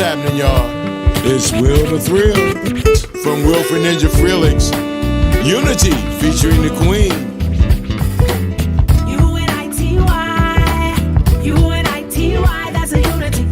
happening, y'all? It's Will the Thrill from Wilfred Ninja Frelix. Unity featuring the Queen. U-N-I-T-Y, that's a unity.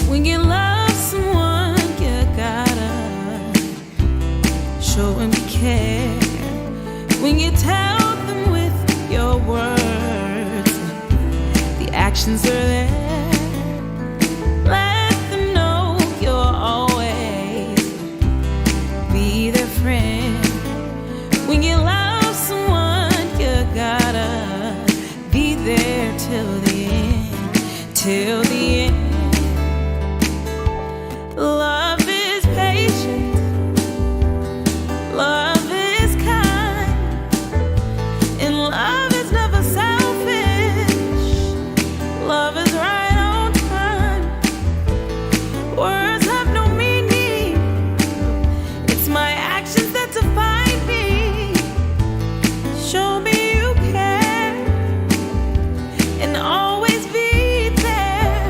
When you love someone, you gotta show them you care. When you tell them with your words, the actions are there. Let them know you'll always be their friend. When you love someone, you gotta be there till the end, till the end. Love is patient, love is kind, and love is never selfish. Love is right on time. Words have no meaning, it's my actions that define me. Show me you care and always be there.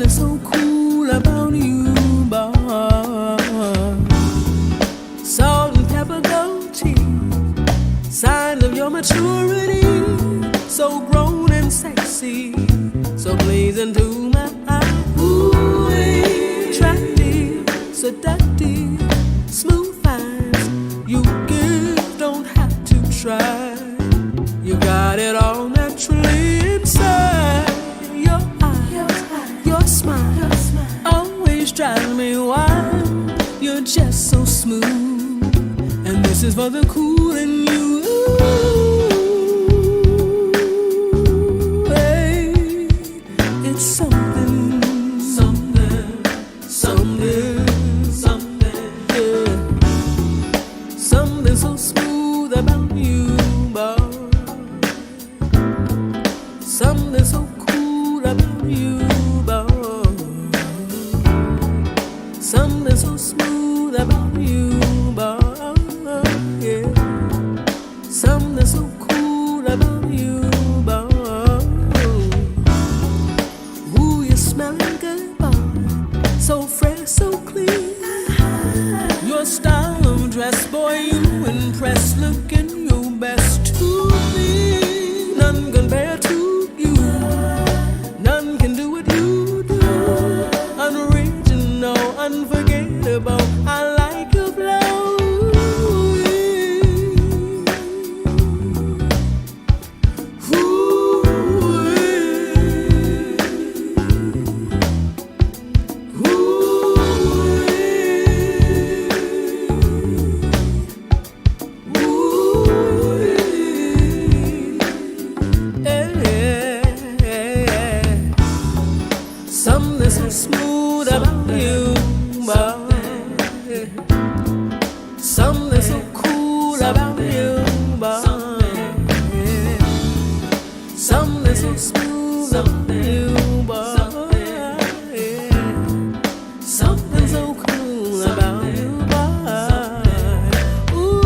something so cool about you, boy. Salt and pepper gold teeth, sign of your maturity. So grown and sexy, so blazing to my eye. Ooh, attractive, seductive, smooth eyes. You give, don't have to try. You got it all naturally inside. Your eyes, your smile, always drives me wild. You're just so smooth, and this is for the cool in you. Hey, it's something, something, something, something, yeah. Something so smooth about you, boy. Something so cool about you, boy. Something so smooth about you, boy. Yeah. Something so cool about you, boy. Ooh, you're smelling good, boy. So fresh, so clean. Your style of dress, boy, you impress. Looking your best to me. None compare to you. None can do what you do. Unoriginal, unforgettable. I like your blow. Something so smooth about you, boy. Something so cool about you, boy. Something so smooth about you, boy. Something so cool about you, boy. Ooh,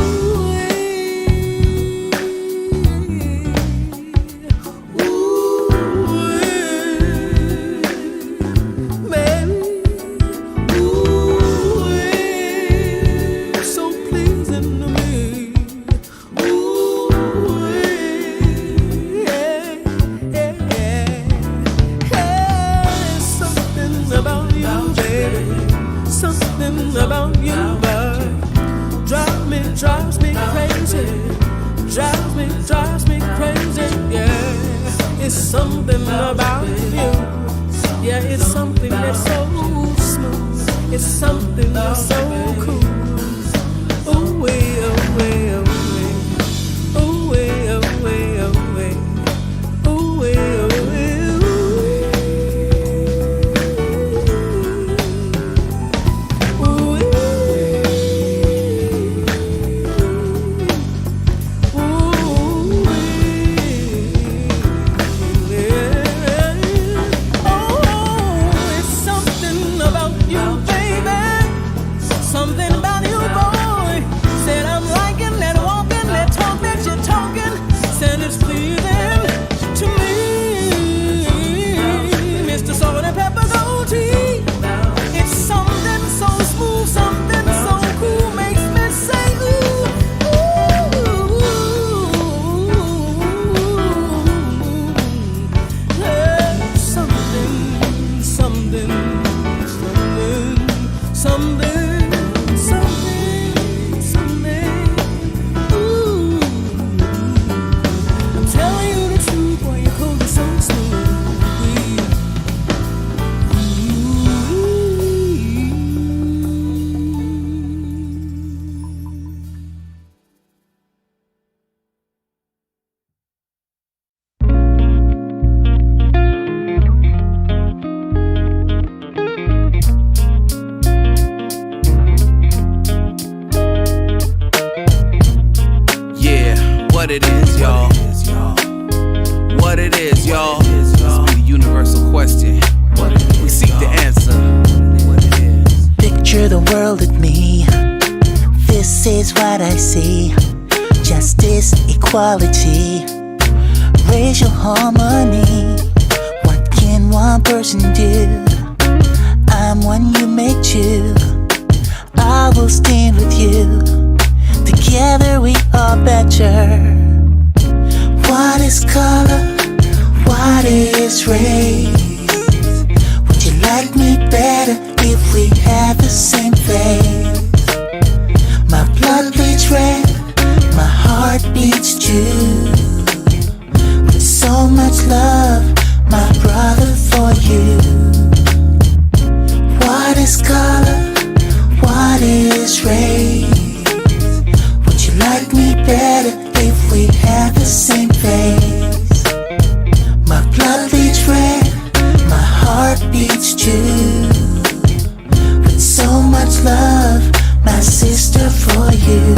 baby, ooh, so pleasing to me. Ooh, yeah, yeah, yeah. Something about you, baby. Something about you, boy. Drives me crazy. Drives me crazy, yeah. It's something about you. Yeah, it's something that's so smooth. It's something that's so cool. Oh, way, oh, way, oh, way. Oh, way, oh, way, oh, way. Oh, way, oh, way, oh, way. Something about you, boy. Said I'm liking that walking, that talk that you're talking. Said it's pleasing to me. Mr. Salt and Pepper Gold Tea. It's something so smooth, something so cool. Makes me say ooh, ooh. Yeah, something, something, something, something. What it is, y'all. What it is, y'all. This be the universal question. We seek the answer. What it is. Picture the world with me. This is what I see. Justice, equality, racial harmony. What can one person do someone you may choose. I will stand with you. Together we are better. What is color? What is race? Would you like me better if we had the same face? My blood bleeds red, my heart beats true. With so much love, my brother, for you. What is color? What is race? Would you like me better if we had the same face? My blood beats red, my heart beats true. With so much love, my sister, for you.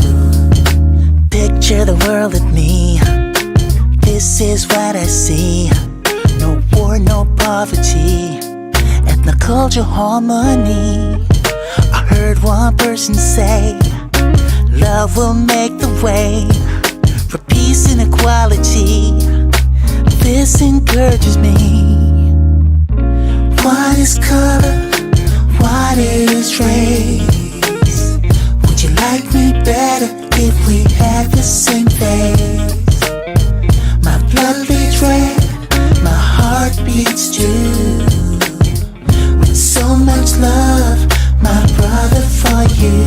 Picture the world with me. This is what I see. No war, no poverty, ethnocultural harmony. I heard one person say, love will make the way for peace and equality. This encourages me. What is color? What is race? Would you like me better if we had the same face? My blood beats red, my heart beats true. With so much love, my brother, for you.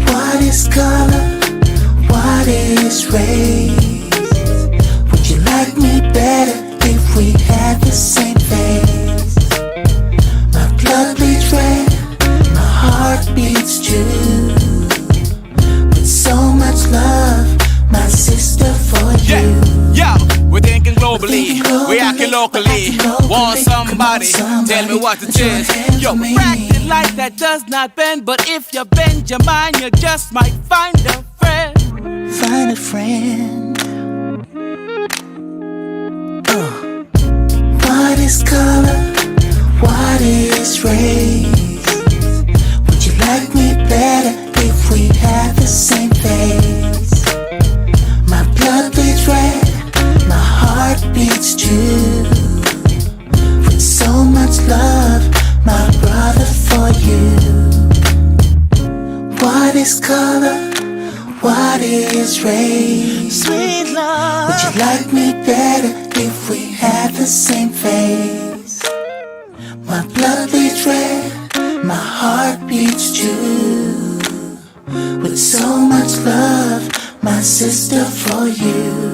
What is color? What is race? Would you like me better if we had the same face? My blood bleeds red, my heart beats true. With so much love, my sister, for you. Yeah, we're thinking globally, we're acting locally. Want somebody, tell me what it is. Yo, practice like that does not bend, but if you bend your mind, you just might find a friend. Find a friend. What is color? What is race? Would you like me better if we had the same face? My blood beats red, my heart beats true. With so much love, my brother, for you. What is color? What is race? Sweet love. Would you like me better if we had the same face? My blood beats red, my heart beats true. With so much love, my sister, for you.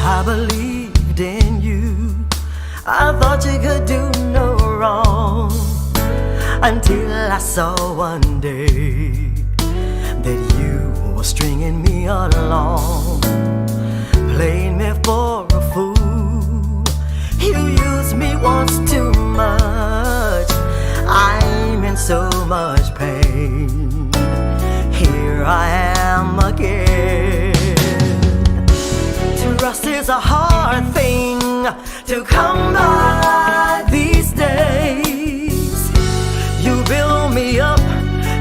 I believed in you. I thought you could do no wrong, until I saw one day that you were stringing me along, playing me for a fool. You used me once too much. I'm in so much pain. Here I am again. Trust is a hard thing to come by these days. You build me up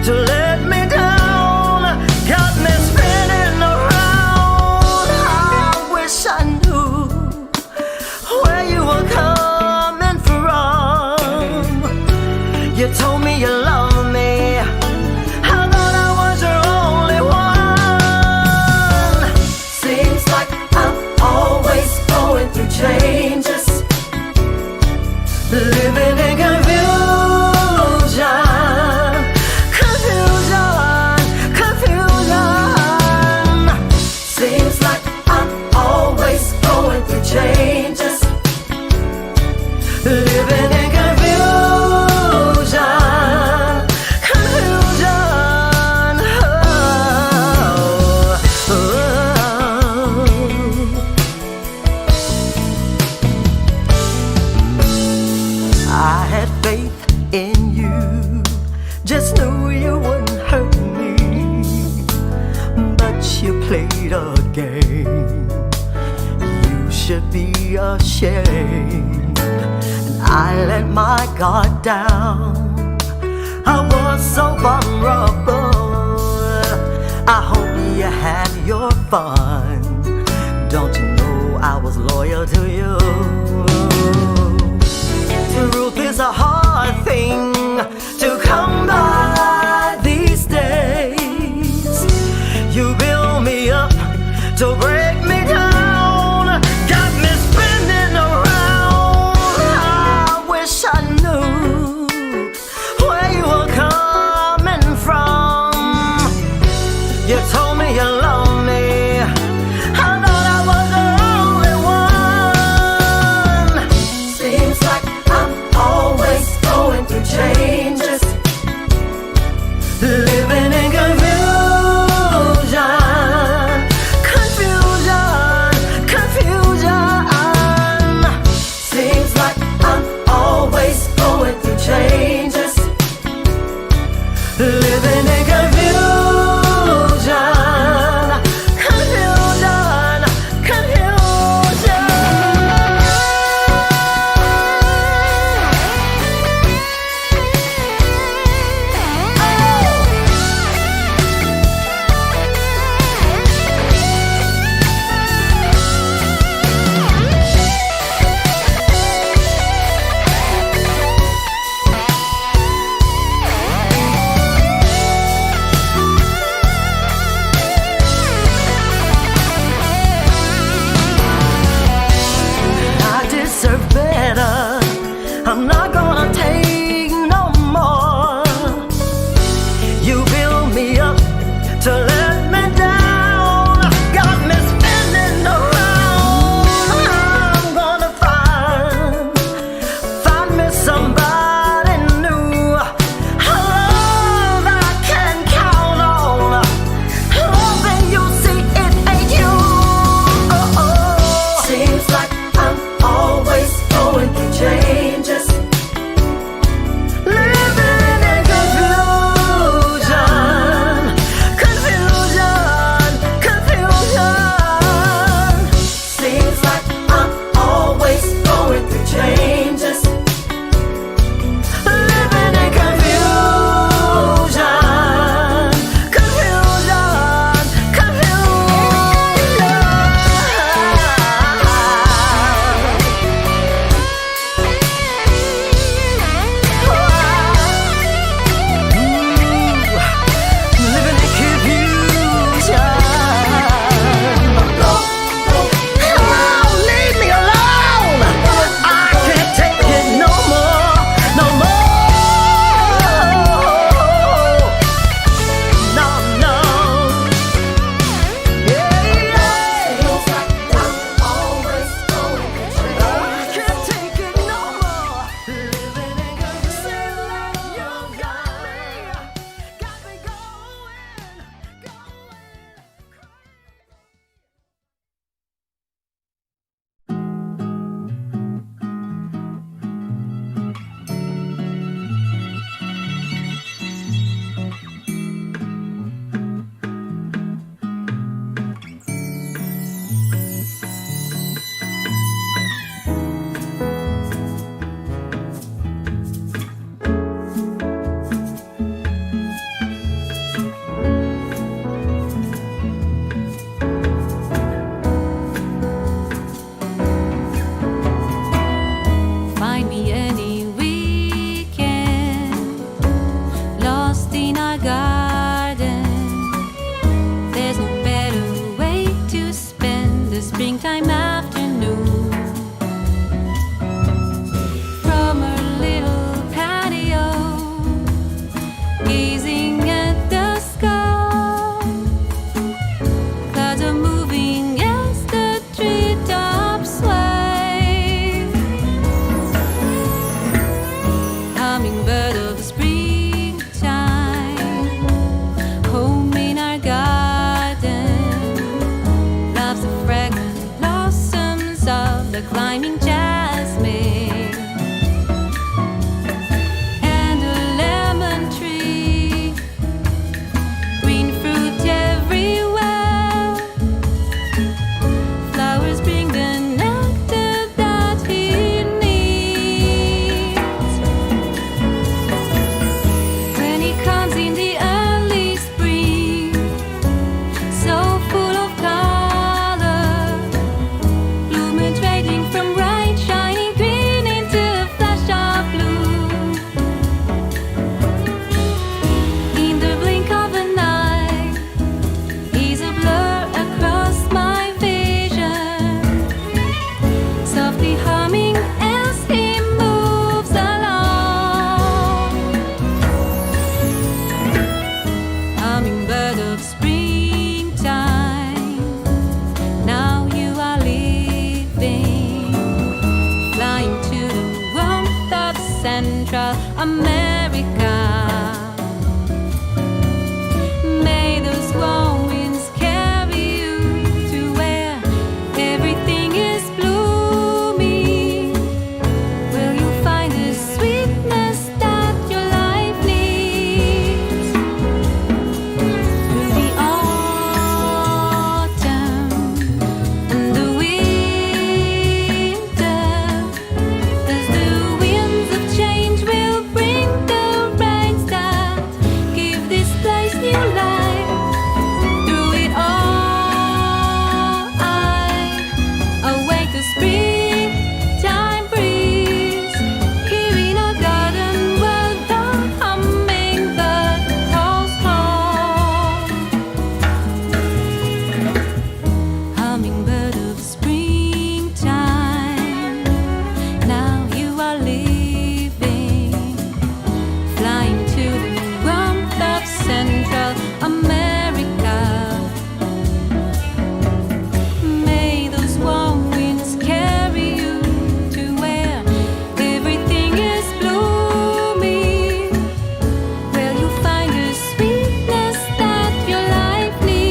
to let me down, got me spinning around. I wish I knew where you were coming from. You told me you love me. I thought I was your only one. Seems like I'm always going through changes, living in confusion. Seems like I'm always going through changes, living in confusion. I had faith in you, just knew you wouldn't hurt me, but you played a game. You should be ashamed. And I let my guard down. I was so vulnerable. I hope you had your fun. Don't you know I was loyal to you? Truth is a hard thing to come by these days. You build me up to break me down, got me spinning around. I wish I knew where you were coming from. You told me you love me. I thought I was the only one. Central America. May those warm winds carry you to where everything is blooming. Will you find the sweetness that your life needs? Through the autumn and the winter, as the winds of change will bring the rains that give this place new life. Through it all, I awake the springtime breeze, here in a garden where the hummingbird calls home. Hummingbird of springtime, now you are leaving, flying to the warmth of Central America. May those warm winds carry you to where everything is blooming. Will you find the sweetness that your life needs?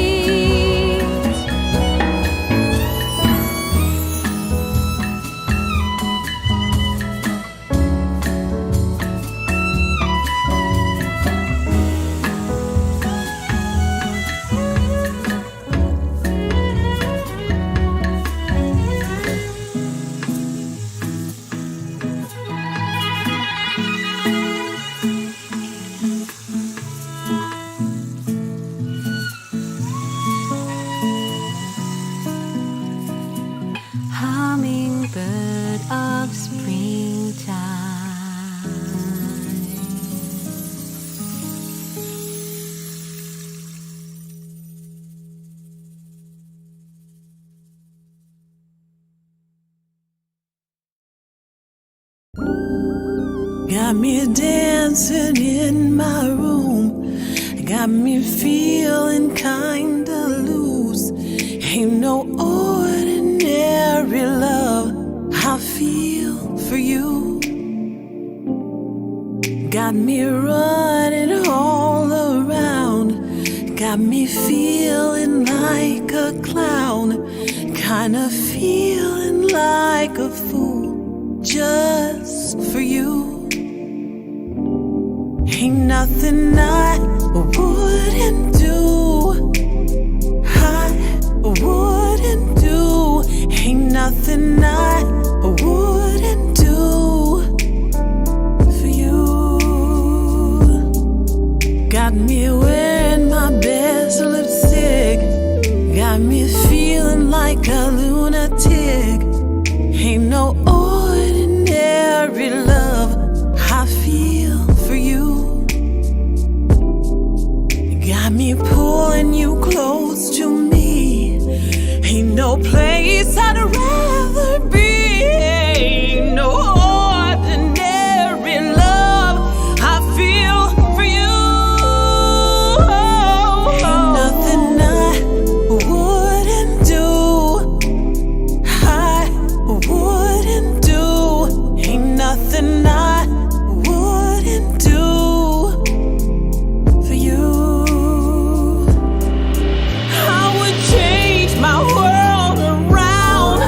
Hummingbird of springtime. Got me dancing in my room, got me feeling kinda loose. Ain't no ordinary love I feel for you. Got me running all around, got me feeling like a clown, kinda feeling like a fool just for you. Ain't nothing I wouldn't do, I wouldn't do. Ain't nothing I wouldn't do for you. Got me wearing my best lipstick, got me feeling like a lunatic. Ain't no ordinary love I feel for you. Got me pulling you close to me. Ain't no place I'd rather be. Ain't no ordinary love I feel for you. Ain't nothing I wouldn't do, I wouldn't do. Ain't nothing I wouldn't do for you. I would change my world around.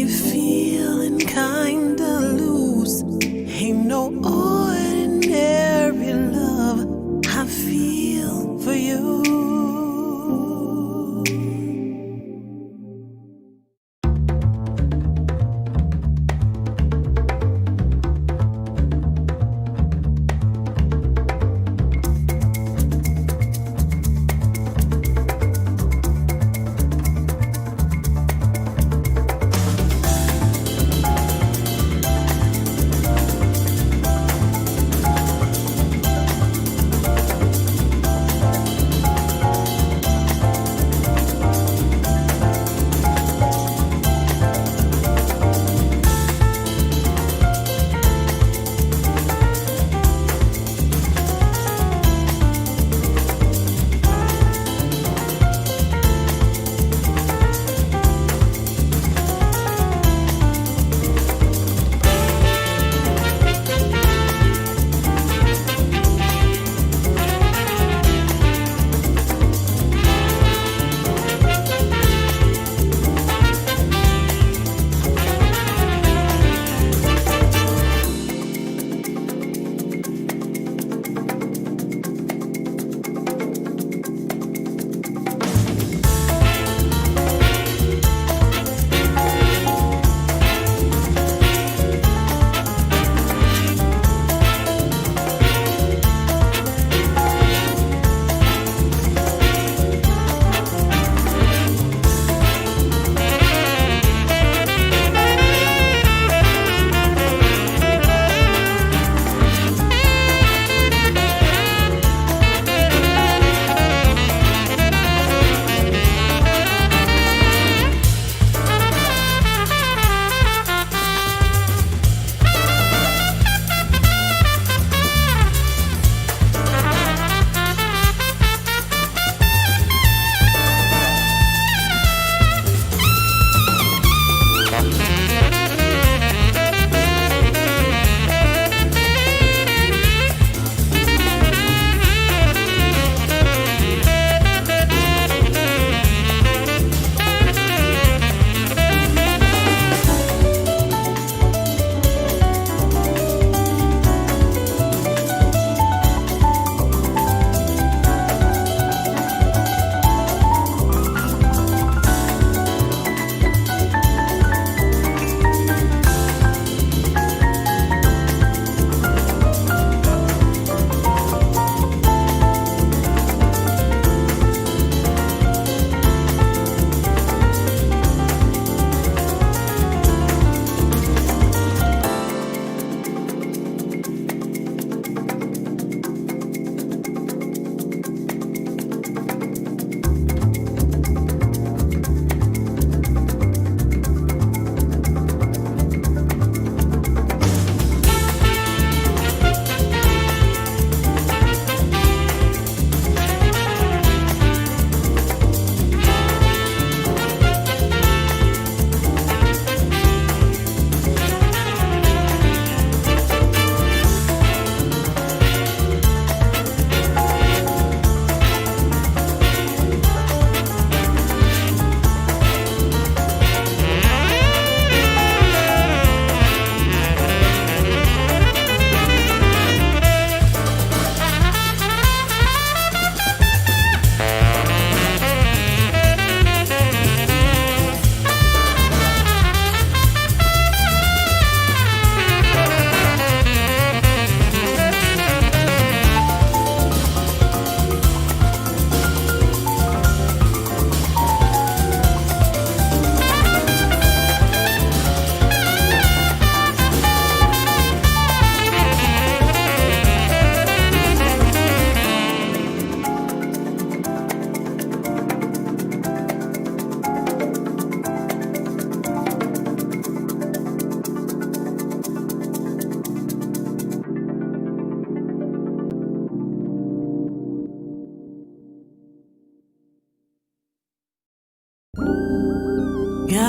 me feeling kinda loose. Ain't no ordinary love I feel for you.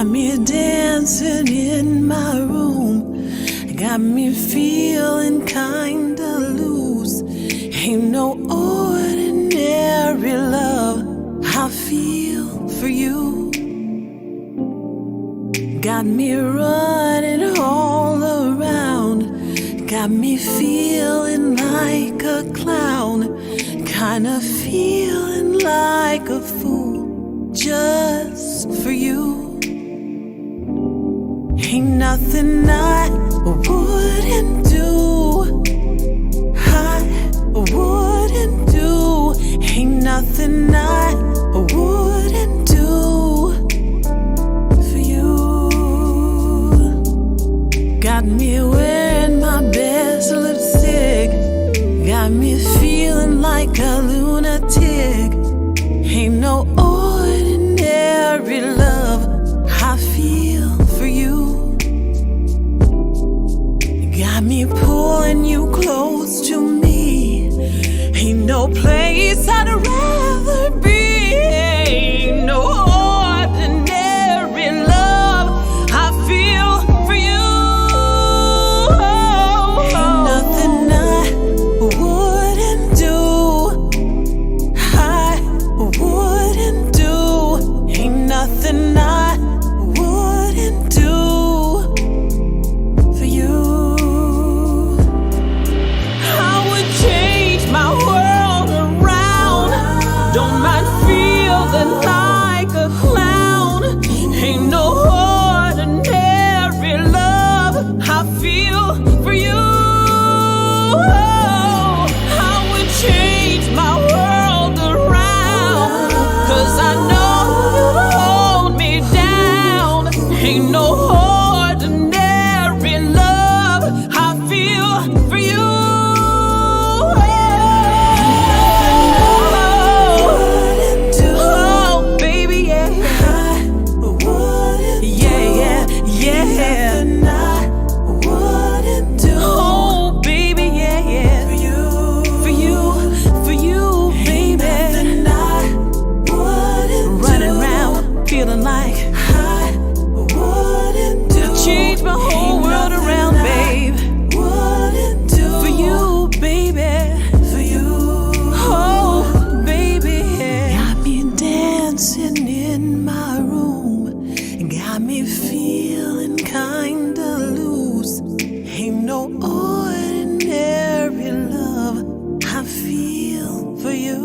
Got me dancing in my room, got me feeling kinda loose. Ain't no ordinary love I feel for you. Got me running all around, got me feeling like a clown, kinda feeling like a fool just for you. Ain't nothing I wouldn't do, I wouldn't do. Ain't nothing I wouldn't do for you. Got me wearing my best lipstick, got me feeling like a lunatic. Ain't no ordinary love I feel for you. Got me pulling you close to me. Ain't no place I'd rather be. Ain't no ordinary love I feel for you. Ain't nothing I wouldn't do, I wouldn't do. Ain't nothing I wouldn't do for you. I would change my world around. Don't mind feeling like a clown. Ain't no ordinary love I feel for you. I would change my world around, 'cause I know you'd hold me down. Ain't no ordinary love I feel for you. Oh, baby, yeah. Yeah, yeah, yeah. Oh, baby, yeah, yeah. For you, baby. Running around, feeling like change my whole world around, babe. For you, baby. Oh, baby, yeah. Got me dancing in my room, got me feeling kinda loose. Ain't no ordinary love I feel for you.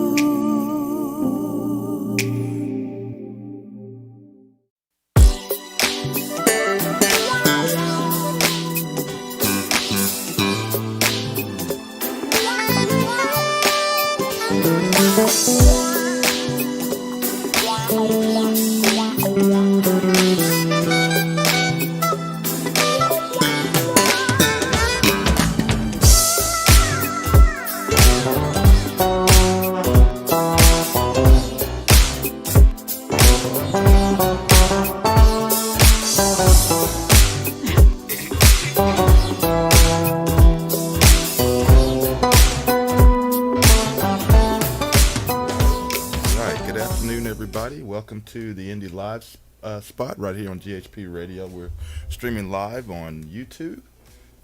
Welcome to the Indie Live spot right here on GHP Radio. We're streaming live on YouTube,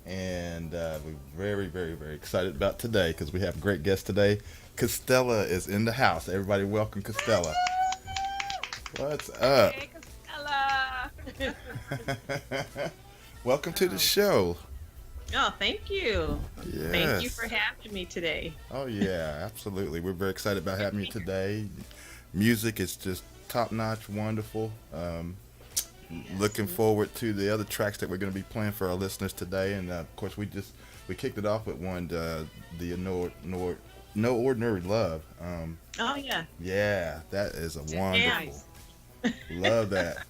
and we're very, very, very excited about today because we have a great guest today. Castella is in the house. Everybody welcome Castella. What's up? Hey, Castella. Welcome to the show. Oh, thank you. Yes. Thank you for having me today. Oh, yeah, absolutely. We're very excited about having you today. Music is just top-notch, wonderful. Looking forward to the other tracks that we're going to be playing for our listeners today. And, of course, we kicked it off with one, the No Ordinary Love. Oh, yeah. Yeah, that is a wonderful. Love that.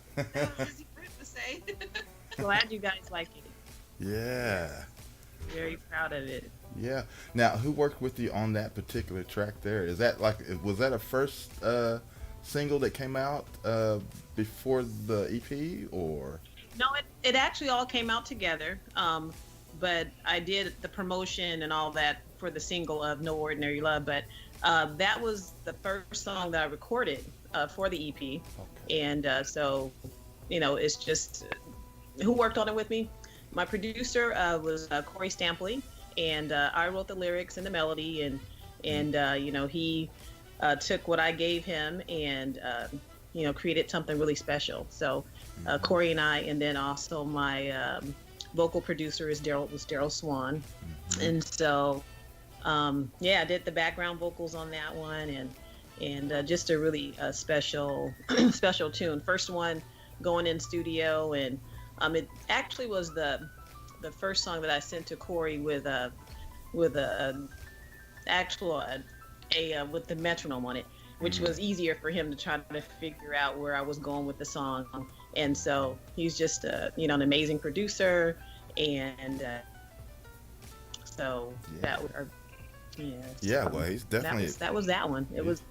Glad you guys like it. Yeah. Very proud of it. Yeah. Now, who worked with you on that particular track there? Was that a first single that came out before the EP, or? No, it actually all came out together. But I did the promotion and all that for the single of No Ordinary Love. But that was the first song that I recorded for the EP. Okay. And so, it's just who worked on it with me. My producer was Corey Stampley, and I wrote the lyrics and the melody, and he took what I gave him and created something really special. So Corey and I, and then also my vocal producer is Daryl Swan, and so yeah, I did the background vocals on that one, and just a really special special tune. First one going in studio, and it actually was the first song that I sent to Corey with a actual with the metronome on it, which was easier for him to try to figure out where I was going with the song. And so he's just an amazing producer, and so that was well, he's definitely that was that one. It was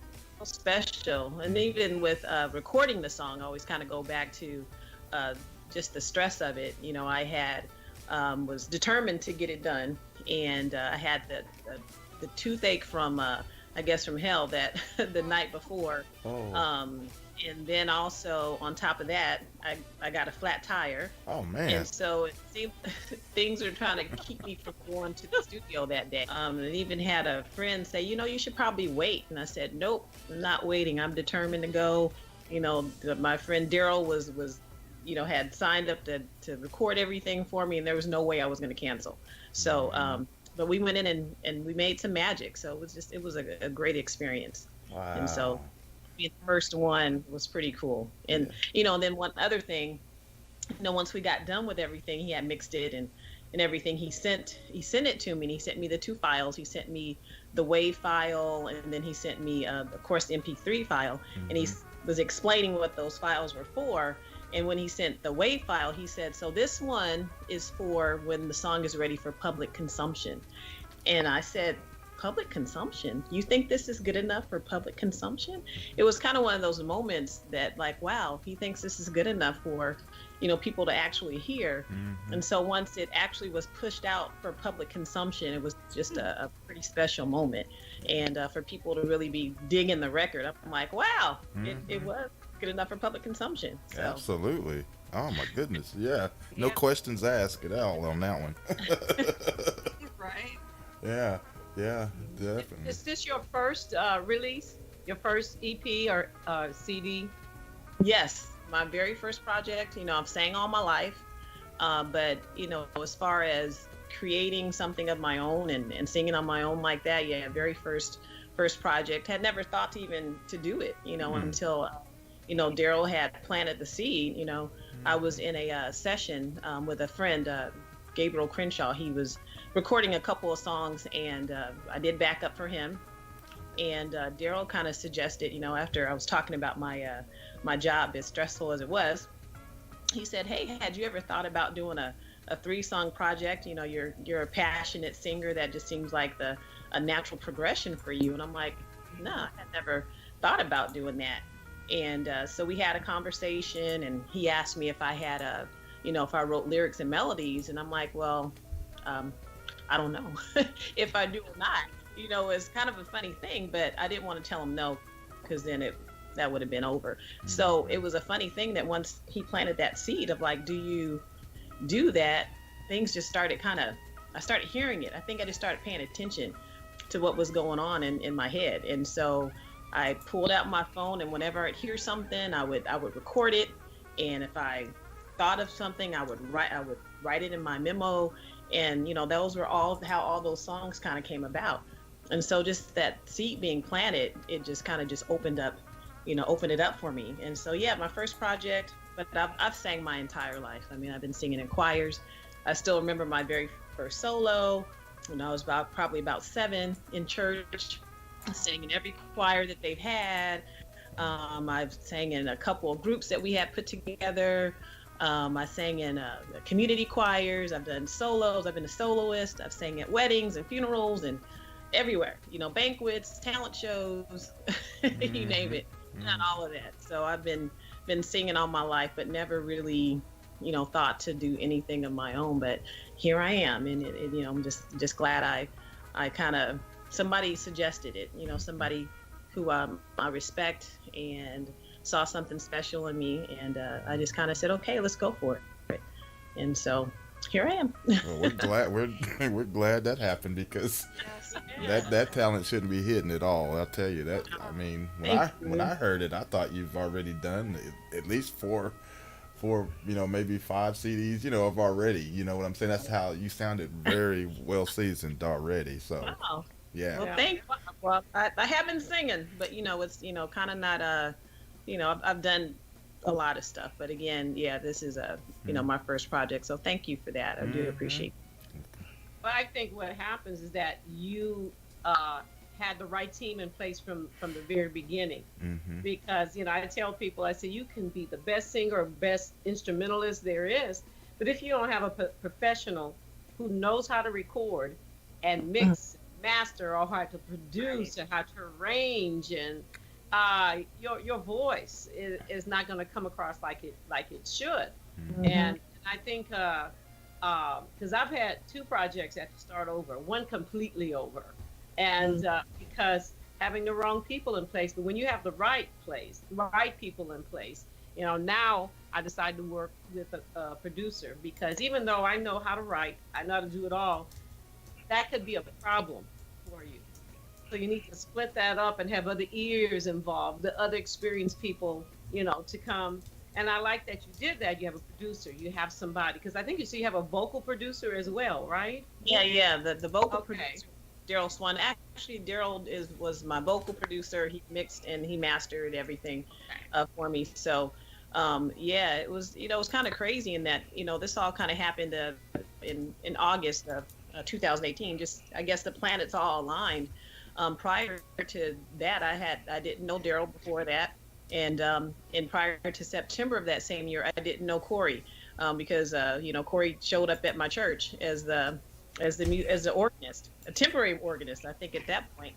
special, and even with recording the song, I always kind of go back to just the stress of it. I had was determined to get it done, and I had the toothache from I guess from hell that the night before. And then also on top of that, I got a flat tire. Oh man! And so it seemed things were trying to keep me from going to the studio that day. And even had a friend say, you should probably wait. And I said, nope, I'm not waiting. I'm determined to go. My friend Daryl was had signed up to record everything for me, and there was no way I was going to cancel. So, but we went in and we made some magic. So it was a great experience. Wow! And so being the first one was pretty cool. And and then one other thing, once we got done with everything, he had mixed it and everything. He sent it to me, and he sent me the 2 files. He sent me the WAV file, and then he sent me of course the MP3 file, and he was explaining what those files were for. And when he sent the WAV file, he said, so this one is for when the song is ready for public consumption. And I said, public consumption? You think this is good enough for public consumption? It was kind of one of those moments that, like, wow, he thinks this is good enough for people to actually hear. And so once it actually was pushed out for public consumption, it was just a pretty special moment. And for people to really be digging the record, I'm like, wow, it was good enough for public consumption. So. Absolutely. Oh my goodness. Yeah. No questions asked at all on that one. Right. Yeah, definitely. Is this your first release? Your first EP or CD? Yes, my very first project. I've sang all my life, but as far as creating something of my own and singing on my own like that, very first project. Had never thought to do it, until Daryl had planted the seed. I was in a session with a friend, Gabriel Crenshaw. He was recording a couple of songs, and I did backup for him. And Daryl kind of suggested, after I was talking about my job, as stressful as it was, he said, hey, had you ever thought about doing a 3-song project? You're a passionate singer. That just seems like a natural progression for you. And I'm like, no, I had never thought about doing that. And so we had a conversation, and he asked me if I had if I wrote lyrics and melodies. And I'm like, well, I don't know if I do or not. It's kind of a funny thing, but I didn't want to tell him no, because then that would have been over. So it was a funny thing that once he planted that seed of like, do you do that? Things just started I started hearing it. I think I just started paying attention to what was going on in my head. And so I pulled out my phone, and whenever I'd hear something, I would record it. And if I thought of something, I would write it in my memo. And those were how all those songs kind of came about. And so just that seed being planted, it just kind of just opened it up for me. And so my first project, but I've sang my entire life. I mean, I've been singing in choirs. I still remember my very first solo when I was probably about 7 in church. I sang in every choir that they've had. I've sang in a couple of groups that we had put together. I sang in community choirs. I've done solos. I've been a soloist. I've sang at weddings and funerals and everywhere. Banquets, talent shows, you name it. Done all of that. So I've been singing all my life, but never really, thought to do anything of my own. But here I am, and I'm just glad I kind of somebody suggested it. Somebody who I respect and saw something special in me, and I just kind of said, okay, let's go for it. And so here I am. Well, we're glad that happened, because that talent shouldn't be hidden at all. I'll tell you that. I mean, when I heard it, I thought you've already done at least four 4, maybe 5 CDs, of already. You know what I'm saying? That's how you sounded, very well seasoned already. So, Wow. yeah. Well, thank. Well, I have been singing, but it's kind of not I've done a lot of stuff, but again, yeah, this is my first project. So thank you for that. I do appreciate. But I think what happens is that you had the right team in place from the very beginning. Because I tell people, I say you can be the best singer or best instrumentalist there is, but if you don't have a professional who knows how to record and mix, master, or how to produce, and how to arrange, and your voice is not going to come across like it should. And I think because I've had 2 projects that have to start over, one completely over, and because having the wrong people in place. But when you have the right people in place, now I decided to work with a producer, because even though I know how to write, I know how to do it all, that could be a problem for you. So you need to split that up and have other ears involved, the other experienced people, to come. And I like that you did that. You have a producer, you have somebody, because I think you have a vocal producer as well, right? Yeah. The vocal producer, Daryl Swan. Actually, Daryl was my vocal producer. He mixed and he mastered everything for me. So, it was it was kind of crazy in that this all kind of happened in August of 2018. Just I guess the planets all aligned. Prior to that, I didn't know Daryl before that, and prior to September of that same year, I didn't know Corey, because Corey showed up at my church as the organist, a temporary organist, I think at that point.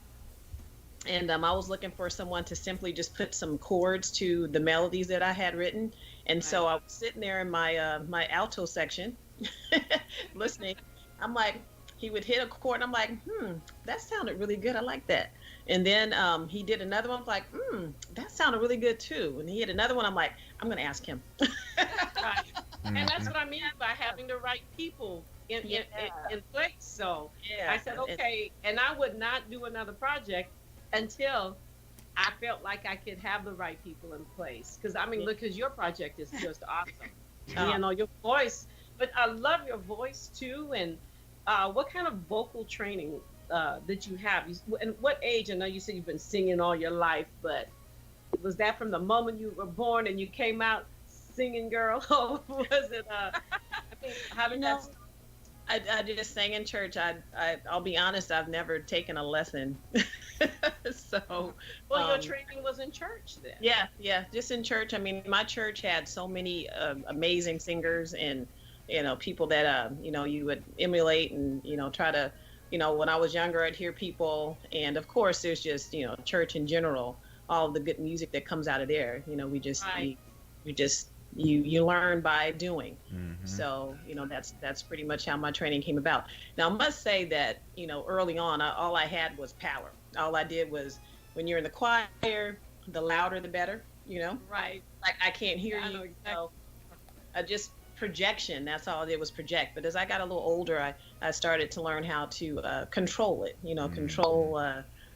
And I was looking for someone to simply just put some chords to the melodies that I had written, and so I was sitting there in my my alto section, listening. I'm like, he would hit a chord, and I'm like, that sounded really good. I like that. And then he did another one. I'm like, that sounded really good too. And he hit another one. I'm like, I'm going to ask him. Right. And that's what I mean by having the right people in place. So I said, okay. And I would not do another project until I felt like I could have the right people in place. Because, because your project is just awesome. Your voice. But I love your voice too. And what kind of vocal training that you have? And what age? I know you said you've been singing all your life, but was that from the moment you were born and you came out singing, girl? Or was it? How did that start? I just sang in church. I'll be honest, I've never taken a lesson. So, your training was in church then? Yeah, just in church. My church had so many amazing singers and people that you would emulate and try to when I was younger, I'd hear people, and of course there's just church in general, all the good music that comes out of there. We just you learn by doing. So that's pretty much how my training came about. Now I must say that early on, all I had was power. All I did was, when you're in the choir, the louder the better. Right. Like I can't hear you. I just projection. That's all I did was project. But as I got a little older, I started to learn how to control it. Control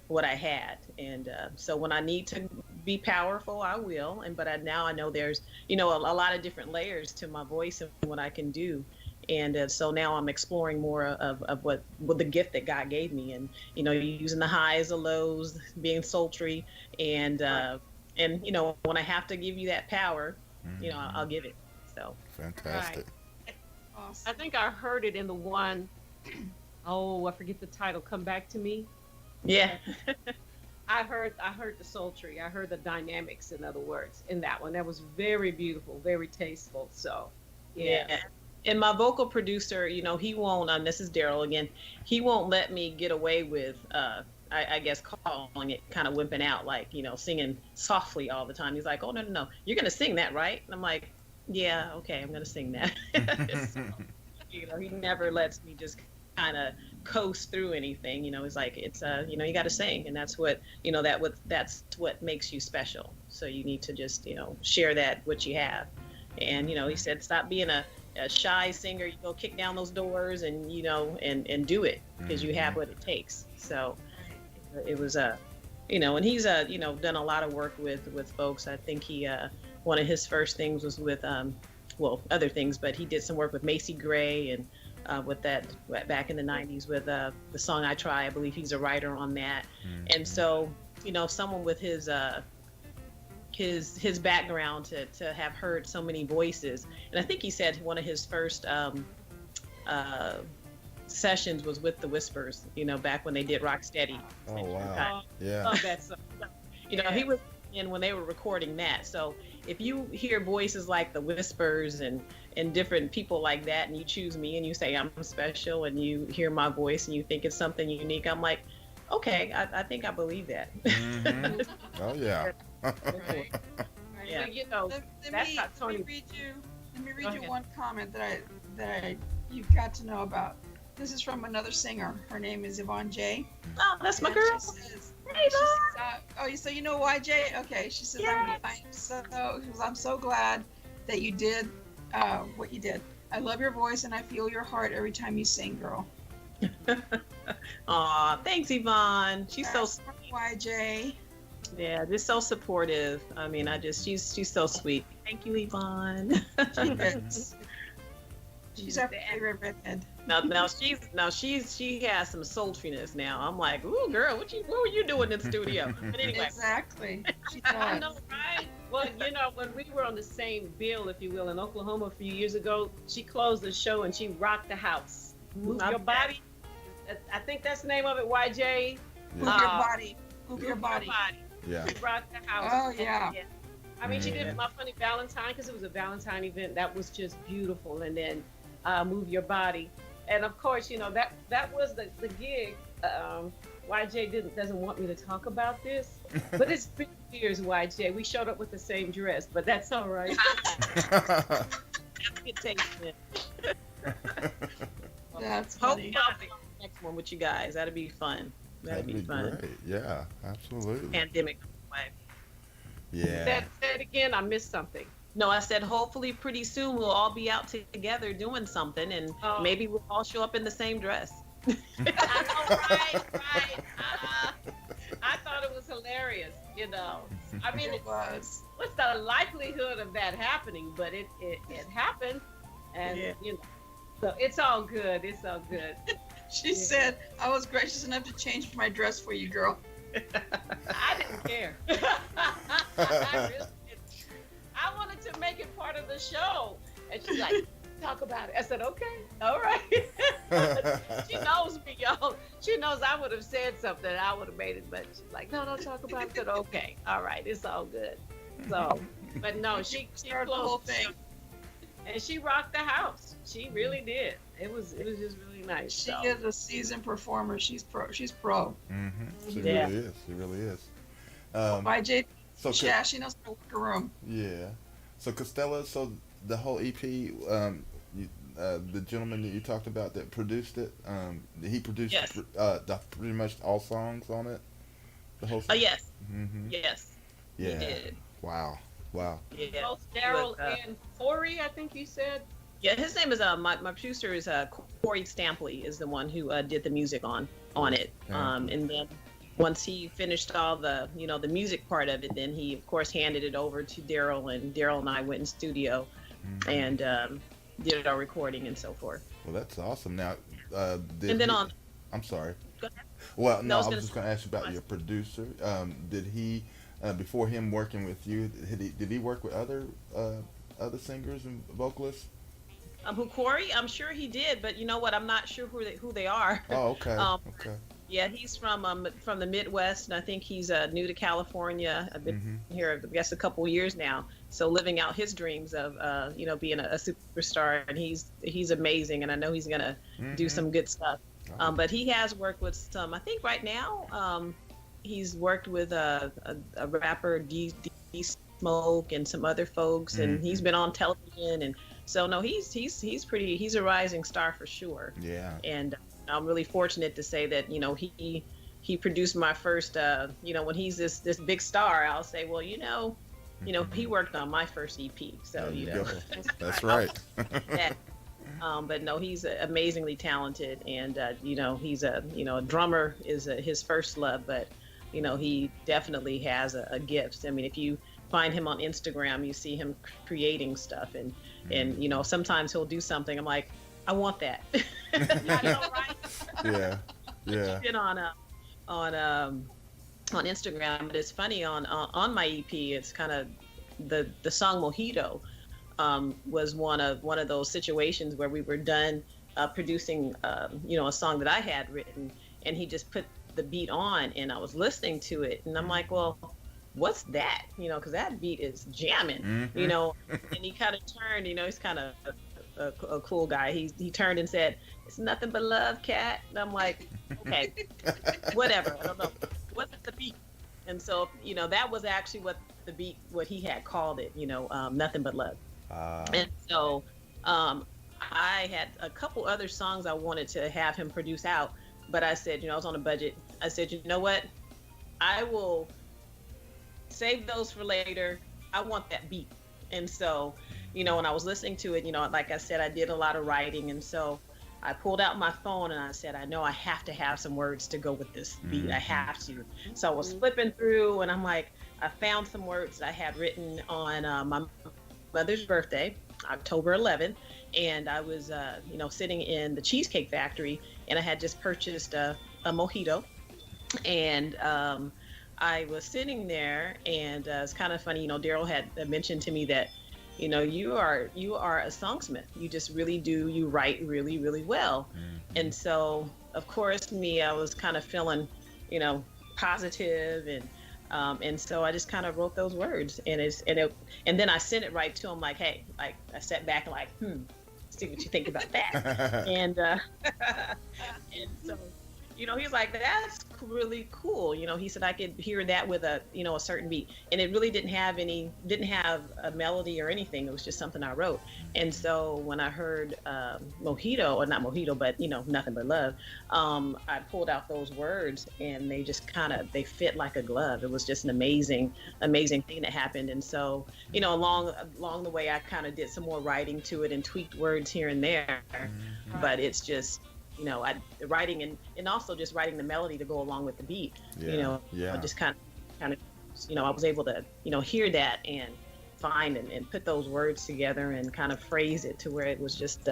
what I had. And so when I need to be powerful, I will. But now I know there's a lot of different layers to my voice and what I can do. And so now I'm exploring more of what the gift that God gave me, and using the highs, the lows, being sultry, and when I have to give you that power, I'll give it. So fantastic. Right. Awesome. I think I heard it in the one, I forget the title. Come Back to Me. Yeah. I heard the sultry. I heard the dynamics, in other words, in that one. That was very beautiful, very tasteful. So yeah. And my vocal producer, he won't, this is Daryl again, he won't let me get away with, I guess, calling it kind of wimping out, like, singing softly all the time. He's like, oh, no, you're going to sing that, right? And I'm like, yeah, okay, I'm going to sing that. So, he never lets me just kind of coast through anything. He's like, it's, you got to sing. And that's what, that's what makes you special. So you need to just, share that, what you have. And, he said, stop being a shy singer. You go kick down those doors and and do it, because you have what it takes. So it was and he's done a lot of work with folks. I think he one of his first things was with other things, but he did some work with Macy Gray and with that back in the 90s with the song I Try. I believe he's a writer on that. And so, someone with his background to have heard so many voices. And I think he said one of his first sessions was with the Whispers, back when they did Rocksteady. Oh, wow. Yeah. Love that song. He was in when they were recording that. So if you hear voices like the Whispers and different people like that, and you choose me and you say I'm special, and you hear my voice and you think it's something unique, I'm like, okay, I think I believe that. Oh, yeah. Right. Yeah. Well, Let me read you one comment that you got to know about. This is from another singer. Her name is Yvonne J. Oh, that's my girl. So you know YJ? Okay. She says, yes. I'm so glad that you did what you did. I love your voice and I feel your heart every time you sing, girl. Aw, thanks, Yvonne. She's so sweet. YJ. Yeah, just so supportive. I mean, she's so sweet. Thank you, Yvonne. She's our favorite redhead. Now she has some sultriness now. I'm like, ooh, girl, what were you doing in the studio? But anyway. Exactly. She I know, right? Well, when we were on the same bill, if you will, in Oklahoma a few years ago, she closed the show and she rocked the house. Move Your Body. I think that's the name of it, YJ. Yeah. Move Your Body. Move Your Body. Yeah. She rocked the house. Oh, yeah. I mean, she did My Funny Valentine because it was a Valentine event. That was just beautiful. And then Move Your Body. And of course, that was the gig. YJ doesn't want me to talk about this, but it's been years, YJ. We showed up with the same dress, but that's all right. Good taste, man. That's funny. I'll be on the next one with you guys. That'd be fun. That'd be fun. Great. Yeah, absolutely. Pandemic away. Yeah. Say it again. I missed something. No, I said hopefully pretty soon we'll all be out together doing something, and maybe we'll all show up in the same dress. I know, right. I thought it was hilarious, I mean, it was. What's the likelihood of that happening? But it happened, and so it's all good. It's all good. She said, I was gracious enough to change my dress for you, girl. I didn't care. I really didn't. I wanted to make it part of the show. And she's like, talk about it. I said, okay, all right. She knows me, y'all. She knows I would have said something. I would have made it, but she's like, no, don't talk about it. I said, okay, all right, it's all good. So, but no, she started the whole thing. And she rocked the house. She really did. It was just really nice. She is a seasoned performer. She's pro. Mm-hmm. She really is. YJ, she knows how to work a room. Yeah. So Castella, the whole EP, the gentleman that you talked about that produced it, he produced pretty much all songs on it. The whole. Oh yes. Mm-hmm. Yes. Yeah. He did. Wow. Yeah. Both Daryl and Corey, I think you said. Yeah, his name is my producer is Corey Stampley is the one who did the music on it. And then once he finished all the the music part of it, then he of course handed it over to Daryl, and Daryl and I went in studio and did our recording and so forth. Well, that's awesome. Now, I'm sorry. Go ahead. Well, no, I was just going to ask you about your producer. Did he, before him working with you, did he work with other singers and vocalists? Who Corey? I'm sure he did, but you know what? I'm not sure who they are. Oh, okay. Okay. Yeah, he's from the Midwest, and I think he's new to California. I've been here, I guess, a couple years now. So living out his dreams of being a superstar, and he's amazing, and I know he's gonna do some good stuff. But he has worked with some. I think right now he's worked with a rapper D Smoke and some other folks, and he's been on television, and so no, he's a rising star for sure. Yeah. And I'm really fortunate to say that he produced my first when he's this big star, I'll say, well, he worked on my first EP, so that's right. But no, he's amazingly talented, and he's a drummer is his first love, but he definitely has a gift. I mean, if you find him on Instagram, you see him creating stuff, and sometimes he'll do something. I'm like, I want that. Right? Yeah. Been on Instagram, but it's funny on my EP. It's kind of the song Mojito was one of those situations where we were done producing a song that I had written, and he just put the beat on, and I was listening to it, and I'm like, well, what's that? Because that beat is jamming. And he kind of turned. He's kind of a cool guy. He turned and said, "It's nothing but love, cat." And I'm like, okay, whatever. I don't know what's the beat. And so that was actually what he had called it. Nothing but love. And so I had a couple other songs I wanted to have him produce out, but I said, I was on a budget. I said, you know what? I will save those for later. I want that beat. And so, when I was listening to it, like I said, I did a lot of writing. And so I pulled out my phone and I said, I know I have to have some words to go with this beat. I have to. So I was flipping through and I'm like, I found some words that I had written on my mother's birthday, October 11th. And I was, sitting in the Cheesecake Factory, and I had just purchased a mojito. And I was sitting there, and it's kind of funny, Daryl had mentioned to me that, you are a songsmith. You just really do. You write really, really well. And so, of course, I was kind of feeling, positive, and so I just kind of wrote those words, and then I sent it right to him, like, hey, like I sat back and like, see what you think about that, and so. He's like, that's really cool. He said I could hear that with a certain beat, and it really didn't have a melody or anything. It was just something I wrote. And so when I heard Mojito, or not Mojito, but Nothing But Love, I pulled out those words, and they just they fit like a glove. It was just an amazing thing that happened. And so along the way, I kind of did some more writing to it and tweaked words here and there, but it's just. Writing and also just writing the melody to go along with the beat. I just kind of, I was able to, hear that and find and put those words together and kind of phrase it to where it was just,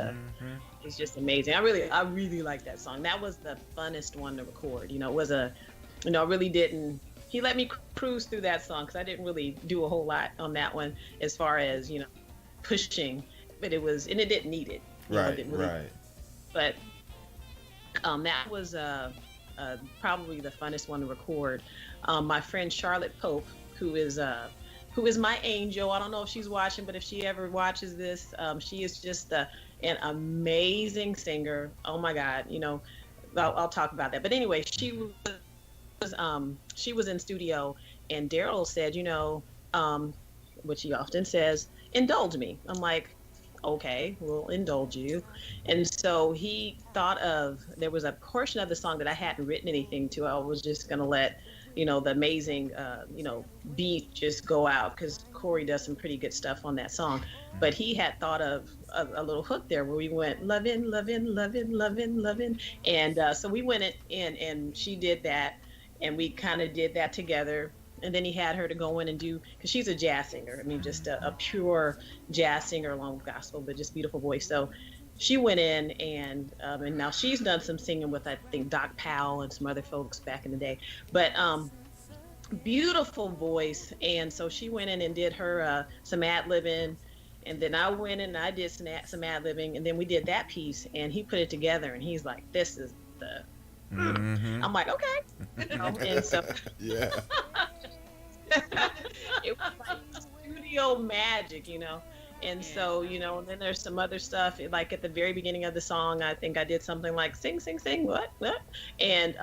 it's just amazing. I really like that song. That was the funnest one to record. It was I really didn't. He let me cruise through that song because I didn't really do a whole lot on that one as far as pushing, but it didn't need it. Right. But. That was probably the funnest one to record. My friend Charlotte Pope, who is my angel. I don't know if she's watching, but if she ever watches this, she is just an amazing singer. Oh my God, I'll talk about that. But anyway, she was in studio, and Daryl said, which he often says, indulge me. I'm like, okay, we'll indulge you. And so he thought there was a portion of the song that I hadn't written anything to. I was just going to let, the amazing, beat just go out because Corey does some pretty good stuff on that song. But he had thought of a little hook there where we went lovin', lovin', lovin', lovin', lovin'. And so we went in and she did that, and we kind of did that together. And then he had her to go in and do, because she's a jazz singer. I mean, just a pure jazz singer along with gospel, but just beautiful voice. So she went in and now she's done some singing with, I think, Doc Powell and some other folks back in the day. But beautiful voice. And so she went in and did her some ad-libbing. And then I went in and I did some ad-libbing. And then we did that piece. And he put it together. And he's like, this is the... I'm like, okay. And so... Yeah. It was like studio magic, and so and then there's some other stuff like at the very beginning of the song. I think I did something like sing what, and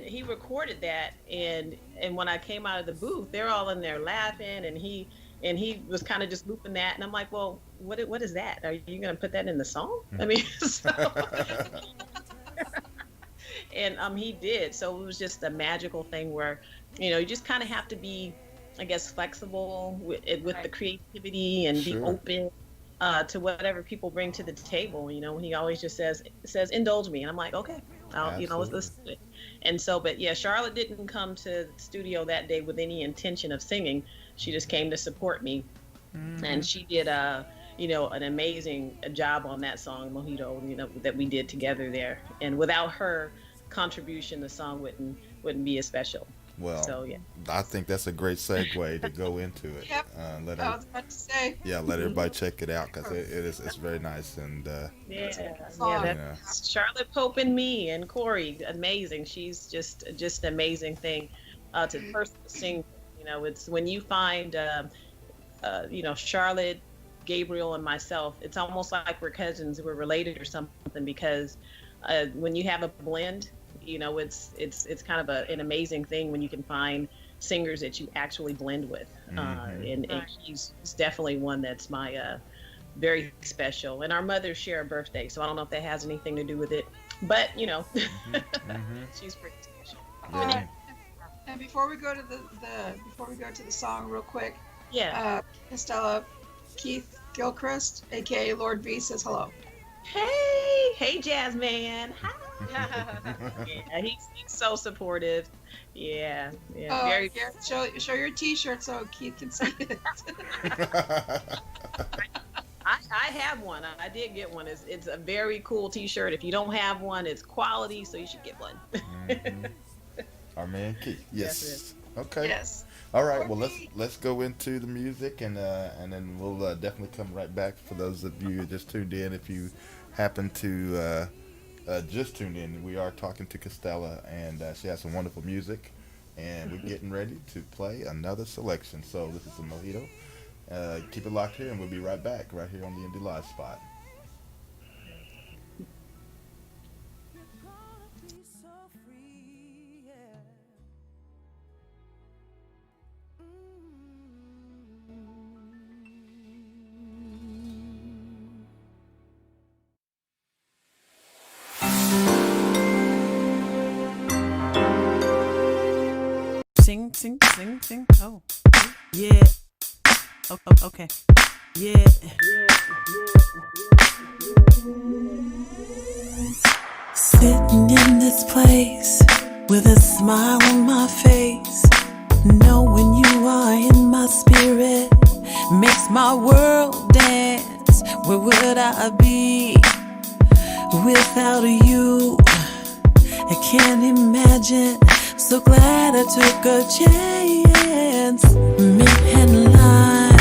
he recorded that, and when I came out of the booth, they're all in there laughing, and he was kind of just looping that, and I'm like, well, what is that? Are you gonna put that in the song? I mean, so and he did. So it was just a magical thing where you just kind of have to be, I guess, flexible with the creativity and be open to whatever people bring to the table. He always just says indulge me, and I'm like, okay, let's listen to it. And so, but yeah, Charlotte didn't come to the studio that day with any intention of singing. she just came to support me. And she did an amazing job on that song, Mojito, that we did together there. And without her contribution, the song wouldn't be as special. Well, so yeah, I think that's a great segue to go into it. Yep. I was about to say. Yeah, let everybody check it out because it's very nice and that's Charlotte Pope and me and Corey, amazing. She's just an amazing thing to person to sing. It's when you find Charlotte, Gabriel, and myself, it's almost like we're cousins, we're related or something, because when you have a blend, it's kind of an amazing thing when you can find singers that you actually blend with. And he's definitely one that's my very special. And our mothers share a birthday, so I don't know if that has anything to do with it, but she's pretty special. And before we go to the song real quick, Castella, Keith Gilchrist, aka Lord V, says hello. Hey, Jazz Man. Hi. Yeah, he's so supportive. Yeah. Very. Show your T-shirt so Keith can see it. I have one. I did get one. It's a very cool T-shirt. If you don't have one, it's quality, so you should get one. Our man Keith. Yes. Okay. Yes. All right. Well, let's go into the music and then we'll definitely come right back. For those of you who just tuned in, if you happen to just tune in, we are talking to Castella, and she has some wonderful music, and we're getting ready to play another selection. So this is the Mojito. Keep it locked here, and we'll be right back right here on the Indie Live spot. Sing. Oh, yeah. Okay. Yeah. Sitting in this place with a smile on my face, knowing you are in my spirit makes my world dance. Where would I be without you? I can't imagine. So glad I took a chance. Mint and lime,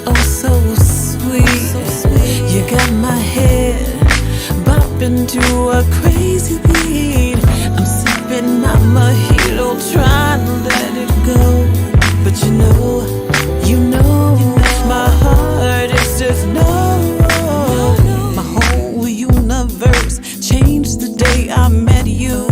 oh so sweet. You got my head bopping to a crazy beat. I'm sipping my mojito, trying to let it go. But my heart is just no. My whole universe changed the day I met you.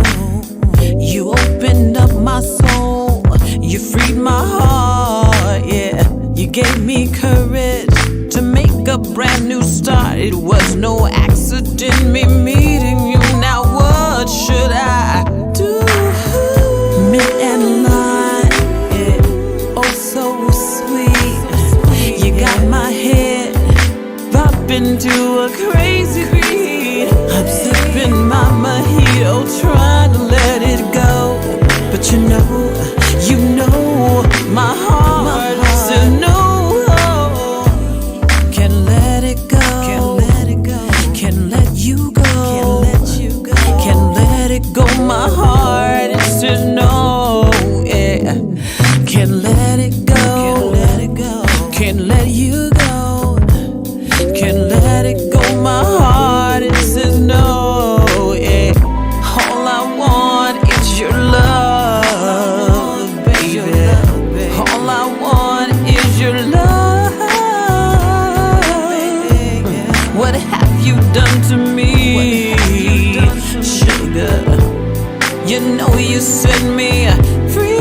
You opened up my soul, you freed my heart, yeah. You gave me courage to make a brand new start. It was no accident me meeting you. Now what should I do? Mint and lime, yeah. Oh so sweet. You got my head bopping to a crazy beat. I'm sipping my mojito, trying to let it go. But you know, my heart says no. Can't let it go. Can't let you go. Can't let it go. My heart it says no. Yeah. Can't let it go. Can't let you go. Can't let it go. My heart it says no. Yeah. All I want is your love, baby. All I want is your love. What have you done to me, sugar? You know you set me free.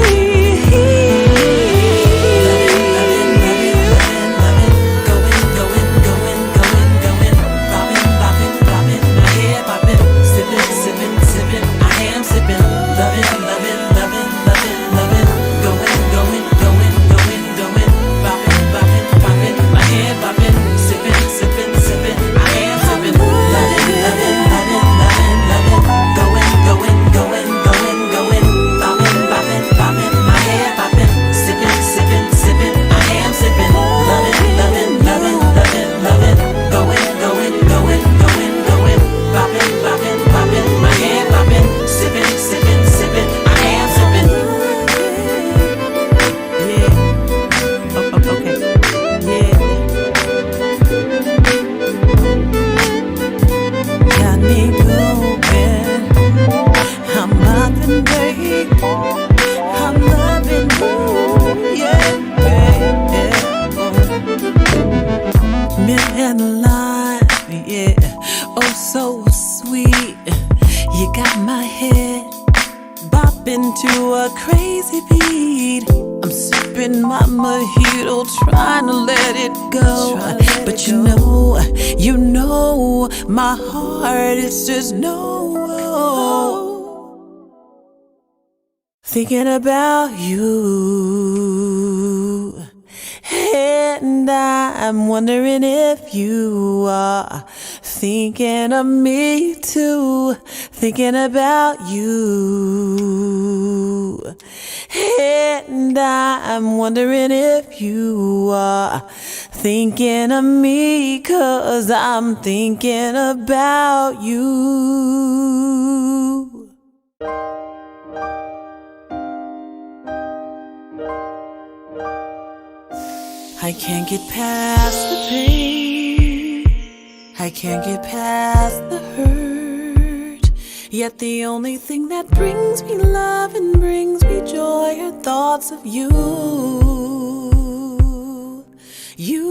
Oh, so sweet. You got my head bopping to a crazy beat. I'm sipping my mojito, trying to let it go. But you know, my heart is just no. Thinking about you, and I'm wondering if you are thinking of me too. Thinking about you, and I'm wondering if you are thinking of me, 'cause I'm thinking about you. I can't get past the pain, I can't get past the hurt. Yet the only thing that brings me love and brings me joy are thoughts of you. You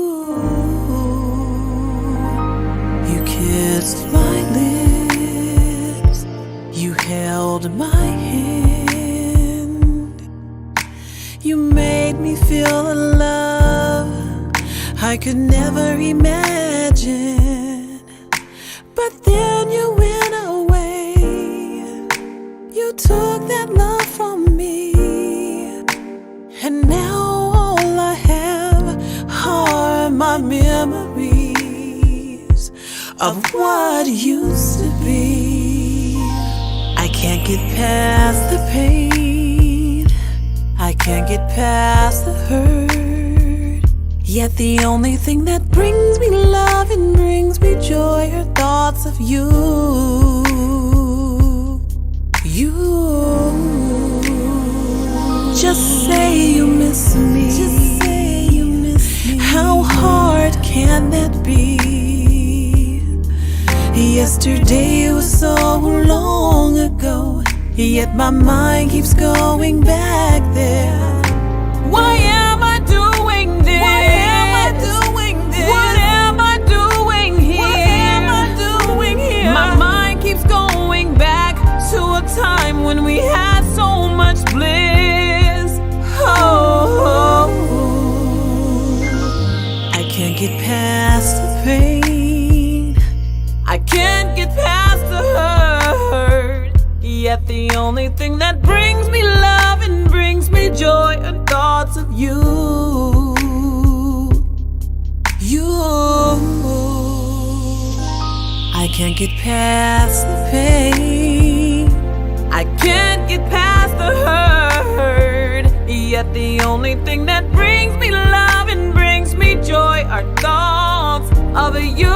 kissed my lips, you held my hand, you made me feel a love I could never imagine. But then you went away, you took that love from me, and now all I have are my memories of what used to be. I can't get past the pain, I can't get past the hurt. Yet the only thing that brings me love and brings me joy are thoughts of you. Just say you miss me. Just say you miss me. How hard can that be? Yesterday was so long ago, yet my mind keeps going back there. Why am I doing this? Why am I doing this? What am I doing here? What am I doing here? My mind keeps going back to a time when we had so much bliss. Oh, I can't get past the pain, I can't get past the hurt. Yet the only thing that brings me love and brings me joy are thoughts of you. I can't get past the pain, I can't get past the hurt. Yet the only thing that brings me love and brings me joy are thoughts of you.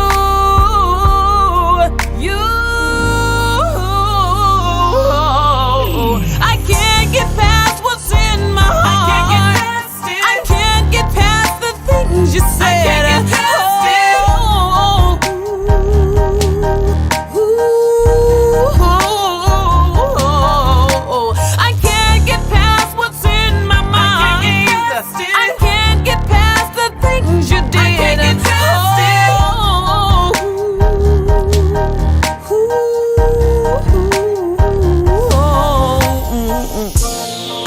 I can't get past what's in my heart. I can't get past the things you said. I can't get past it. I can't get past what's in my mind. I can't get past the things you did. I can't get past it.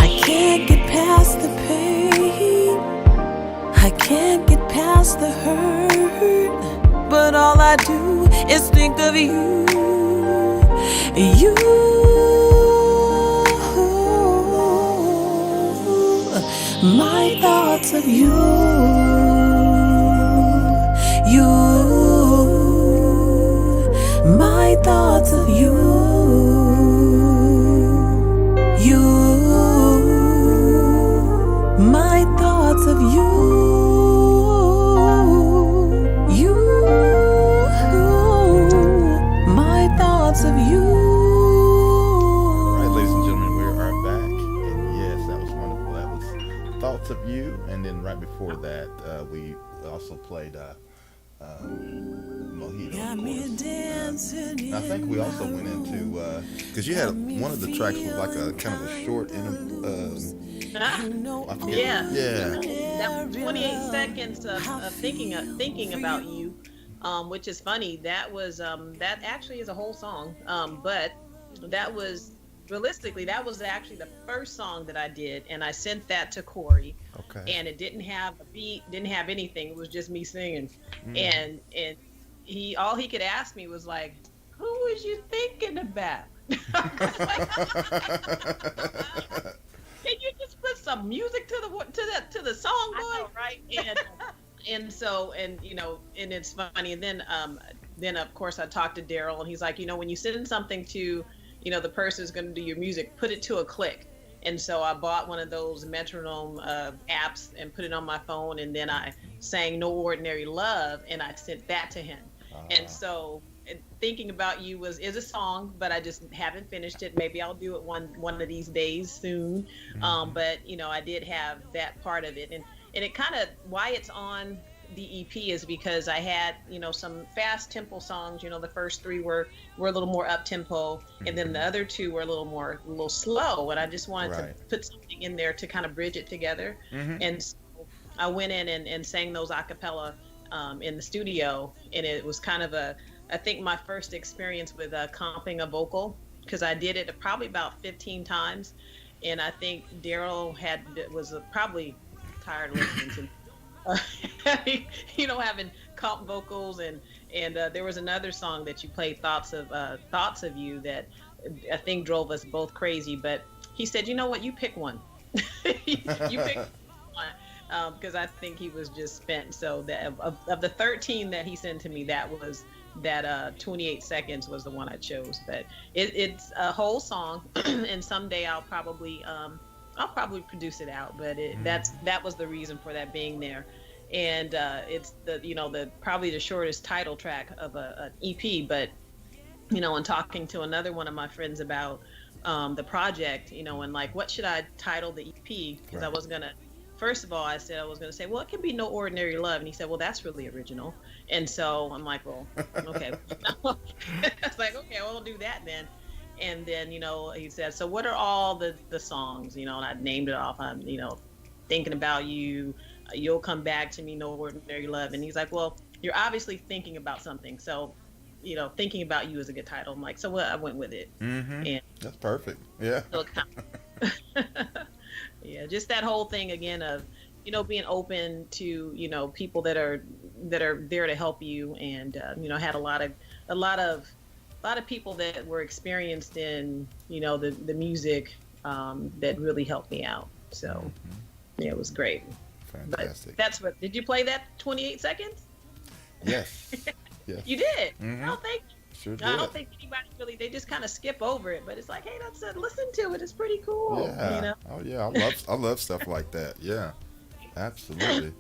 I can't get past the pain, I can't get past the hurt. But all I do is think of you. My thoughts of you. My thoughts of you. My thoughts of you. My thoughts of you. All right, ladies and gentlemen, we are back, and yes, that was wonderful. That was Thoughts of You, and then right before that, we also played Mojito. Of course. I think we also went into because you had one of the tracks was like a kind of a short Yeah. Yeah. That was 28 seconds of thinking about you. which is funny. That was that actually is a whole song, but that was realistically that was actually the first song that I did, and I sent that to Corey. Okay. And it didn't have a beat, didn't have anything. It was just me singing, and he all he could ask me was like, "Who was you thinking about?" Can you just put some music to the song, boy? I know, right? And so you know, and it's funny. And then of course I talked to Daryl, and he's like, you know, when you send something to, you know, the person who's going to do your music, put it to a click. And so I bought one of those metronome apps and put it on my phone, and then I sang "No Ordinary Love" and I sent that to him. And so "Thinking About You" is a song, but I just haven't finished it. Maybe I'll do it one of these days soon. But you know, I did have that part of it, and it kind of, why it's on the EP is because I had, you know, some fast tempo songs. You know, the first 3 were a little more up tempo, and then the other 2 were a little slow, and I just wanted to put something in there to kind of bridge it together. And so I went in and sang those a cappella in the studio, and it was kind of I think my first experience with comping a vocal, because I did it probably about 15 times, and I think Daryl was probably tired of listening to you know, having comp vocals, and there was another song that you played, Thoughts of You, that I think drove us both crazy. But he said, you know what, you pick one. You pick one, because I think he was just spent. So of the 13 that he sent to me, that 28 seconds was the one I chose. But it's a whole song, and someday I'll probably produce it out, but that was the reason for that being there. And it's the probably the shortest title track of an EP. But you know, in talking to another one of my friends about the project, you know, and like, what should I title the EP? Because I was gonna, first of all, I said I was gonna say, well, it can be No Ordinary Love, and he said, well, that's really original. And so I'm like, well, okay. It's like, okay, well, I'll do that then. And then, you know, he said, so what are all the songs, you know, and I named it off. I'm, you know, Thinking About You, You'll Come Back to Me, No Ordinary Love. And he's like, well, you're obviously thinking about something. So, you know, Thinking About You is a good title. I'm like, so what? I went with it. And that's perfect. Yeah. So yeah, just that whole thing again of, you know, being open to, you know, people that are there to help you. And, you know, had a lot of people that were experienced in, you know, the music that really helped me out. So yeah, it was great. Fantastic. But that's what, did you play that 28 seconds? Yes. Yes. You did? I don't think. Sure did. I don't think anybody really, they just kind of skip over it, but it's like, hey, listen to it. It's pretty cool. Yeah. You know? Oh yeah. I love stuff like that. Yeah. Absolutely.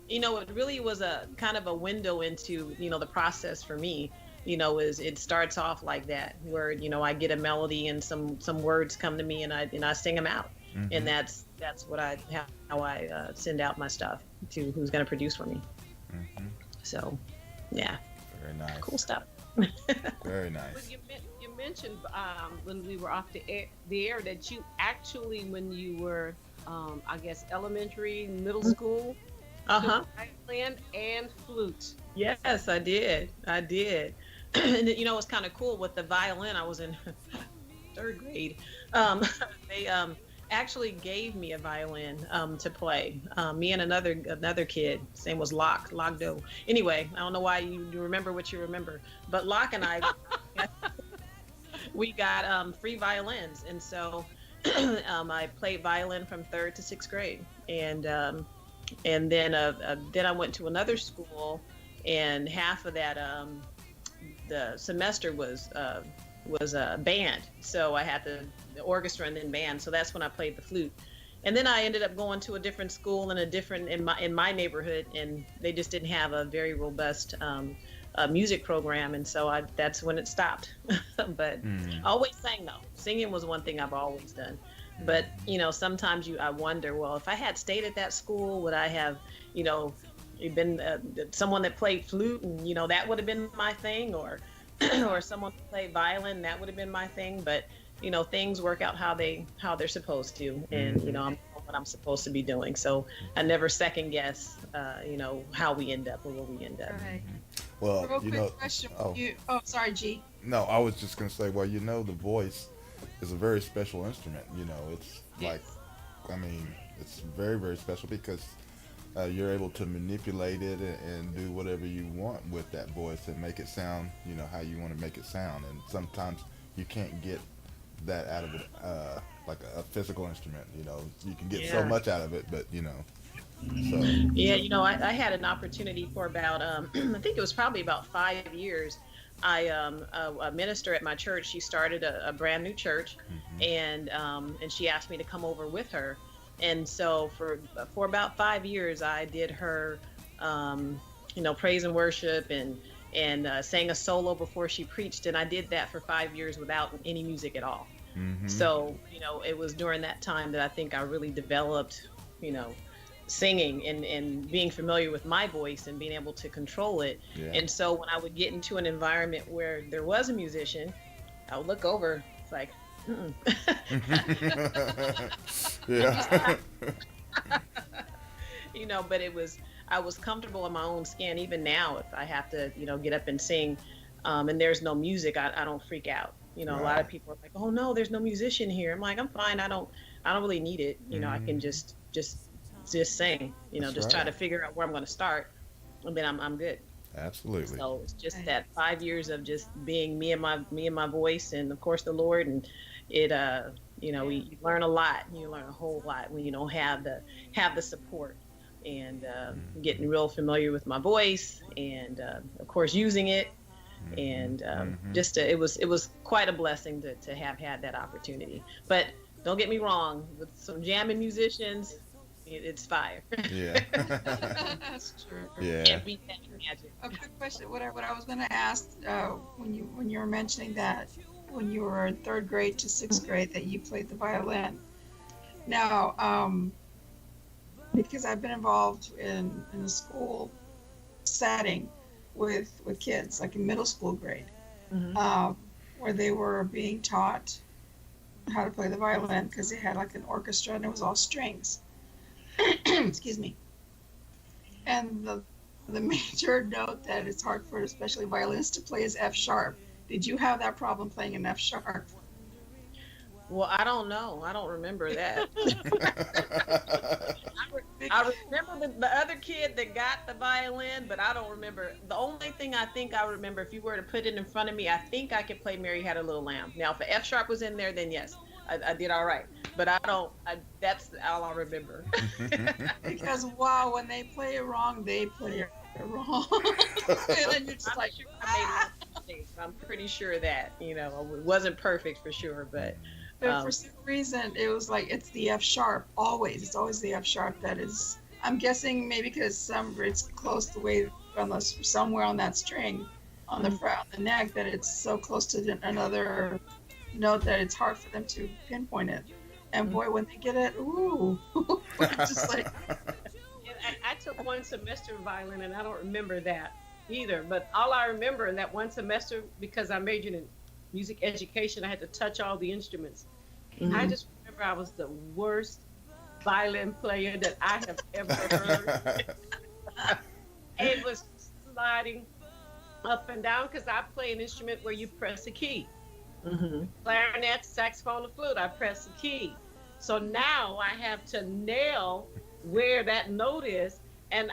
You know, it really was a kind of a window into, you know, the process for me. You know, it starts off like that, where, you know, I get a melody and some words come to me, and I sing them out, and that's what how I send out my stuff to who's going to produce for me. So, yeah. Very nice. Cool stuff. Very nice. Well, you mentioned when we were off the air that you actually, when you were, I guess, elementary, middle school, violin and flute. Yes, I did. And you know, it's kind of cool with the violin. I was in 3rd grade. They actually gave me a violin to play. Me and another kid. His name was Logdo. Anyway, I don't know why you remember what you remember, but Locke and I, we got free violins, and so I played violin from 3rd to 6th grade, and then I went to another school, and half of that the semester was band, so I had the orchestra and then band. So that's when I played the flute, and then I ended up going to a different school in my neighborhood, and they just didn't have a very robust music program, and so that's when it stopped. But I always sang though. Singing was one thing I've always done. But you know, sometimes I wonder, well, if I had stayed at that school, would I have, you know, been someone that played flute, and you know, that would have been my thing, or someone who played violin, that would have been my thing. But you know, things work out how they're supposed to, and you know, what I'm supposed to be doing. So I never second guess, how we end up or where we end up. Right. Well, Real quick question. Sorry, G. No, I was just gonna say, well, the voice is a very special instrument. It's like, it's very, very special because you're able to manipulate it and do whatever you want with that voice and make it sound, how you want to make it sound. And sometimes you can't get that out of it, like a physical instrument. You can get so much out of it, but So. Yeah, I had an opportunity for about, I think it was probably about 5 years. A minister at my church, she started a brand new church, and she asked me to come over with her. And so for about 5 years, I did her, praise and worship and sang a solo before she preached. And I did that for 5 years without any music at all. So, it was during that time that I think I really developed, singing and being familiar with my voice and being able to control it. Yeah. And so when I would get into an environment where there was a musician, I would look over. It's like, yeah. But I was comfortable in my own skin. Even now, if I have to, get up and sing, and there's no music, I don't freak out. Right. A lot of people are like, "Oh no, there's no musician here." I'm like, "I'm fine. I don't really need it. I can just sing. Try to figure out where I'm going to start, and then I'm good." Absolutely. So it's just that 5 years of just being me and my voice, and of course the Lord, and it you learn a lot. You learn a whole lot when you don't have the support, and getting real familiar with my voice, and of course using it, and it was quite a blessing to have had that opportunity. But don't get me wrong, with some jamming musicians, it's fire. Yeah. That's true. Yeah. Can't beat that magic. A quick question. What I was going to ask when you were mentioning that when you were in 3rd grade to 6th grade that you played the violin. Now, because I've been involved in a school setting with kids, like in middle school grade, where they were being taught how to play the violin because they had like an orchestra and it was all strings. Excuse me. And the major note that it's hard for especially violinists to play is F sharp. Did you have that problem playing an F sharp? Well, I don't know. I don't remember that. I remember the other kid that got the violin, but I don't remember. The only thing I think I remember, if you were to put it in front of me, I think I could play Mary Had a Little Lamb. Now, if the F sharp was in there, then yes, I did all right. But that's all I remember. Because when they play it wrong, they play it wrong. And then you're just like, I made mistakes. I'm pretty sure that, it wasn't perfect for sure, but for some reason, it was like, it's the F sharp always. It's always the F sharp that is, I'm guessing maybe because it's close the way, unless somewhere on that string, on the fret, on the neck, that it's so close to another note that it's hard for them to pinpoint it. And boy, when they get it, ooh, just like. I took one semester of violin, and I don't remember that either. But all I remember in that one semester, because I majored in music education, I had to touch all the instruments. I just remember I was the worst violin player that I have ever heard. It was sliding up and down because I play an instrument where you press a key. Clarinet, saxophone, or flute, I press a key. So now I have to nail where that note is, and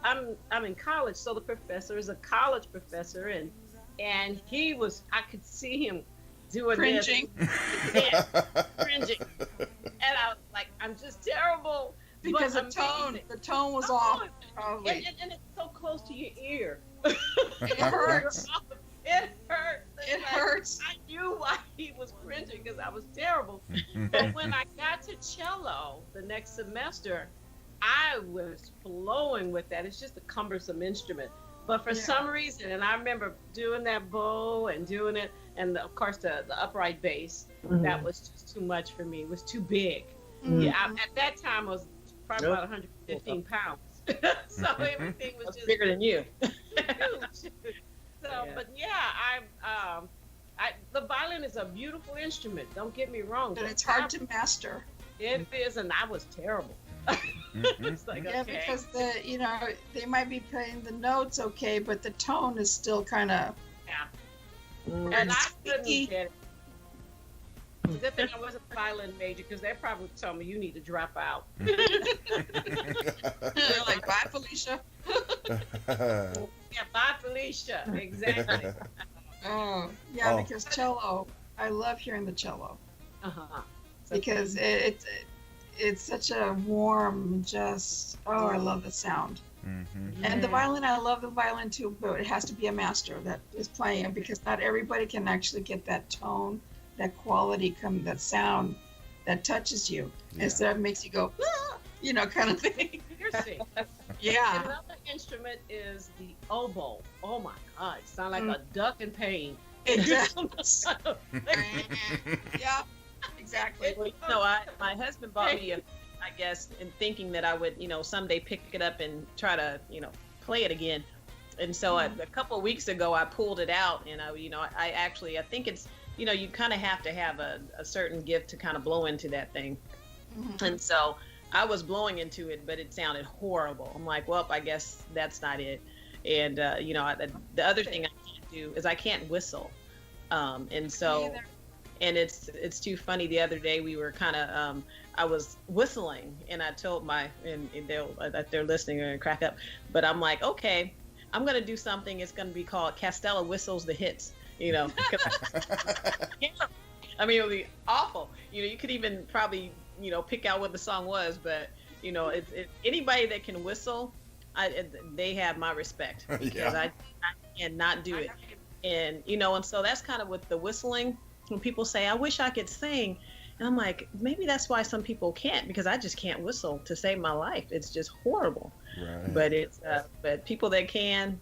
I'm in college, so the professor is a college professor, and he was, I could see him doing cringing. Cringing, and I was like, I'm just terrible because the tone was off, probably, and it's so close to your ear. It hurts. It hurts. It hurts. I knew why he was cringing because I was terrible. But when I got to cello the next semester, I was flowing with that. It's just a cumbersome instrument. But for some reason, and I remember doing that bow and doing it, and of course the upright bass, that was just too much for me. It was too big. Yeah, at that time I was probably about 115 pounds. So everything was just bigger than you. Huge. So, but the violin is a beautiful instrument. Don't get me wrong. But it's hard to master. It is, and I was terrible. It's like, Yeah, okay. because they might be playing the notes okay, but the tone is still kind of. Yeah. And I couldn't get it. It's a good thing I wasn't a violin major, because they probably told me you need to drop out. They're like, bye, Felicia. Yeah, bye, Felicia. Exactly. Oh, yeah, because cello, I love hearing the cello. Uh-huh. Because it's such a warm, just, I love the sound. Mm-hmm. And the violin, I love the violin too, but it has to be a master that is playing it, because not everybody can actually get that tone, that quality, that sound that touches you. Instead of makes you go, kind of thing. Piercing. Yeah. Another instrument is the oboe. Oh my God, it sounds like a duck in pain. It does. Yeah, exactly. Well, my husband bought me I guess, in thinking that I would, someday pick it up and try to, play it again. And so a couple of weeks ago, I pulled it out, and I think it's, you kind of have to have a certain gift to kind of blow into that thing. Mm-hmm. And so I was blowing into it, but it sounded horrible. I'm like, well, I guess that's not it. And, the other thing I can't do is I can't whistle. And so, and it's too funny. The other day we were kind of, I was whistling, and I told and they're listening and crack up, but I'm like, okay, I'm going to do something. It's going to be called Castella Whistles the Hits, I mean, it would be awful. You could even probably, pick out what the song was, but, it's anybody that can whistle, they have my respect, because I cannot do it. And, and so that's kind of with the whistling, when people say, I wish I could sing. And I'm like, maybe that's why some people can't, because I just can't whistle to save my life. It's just horrible. Right. But but people that can,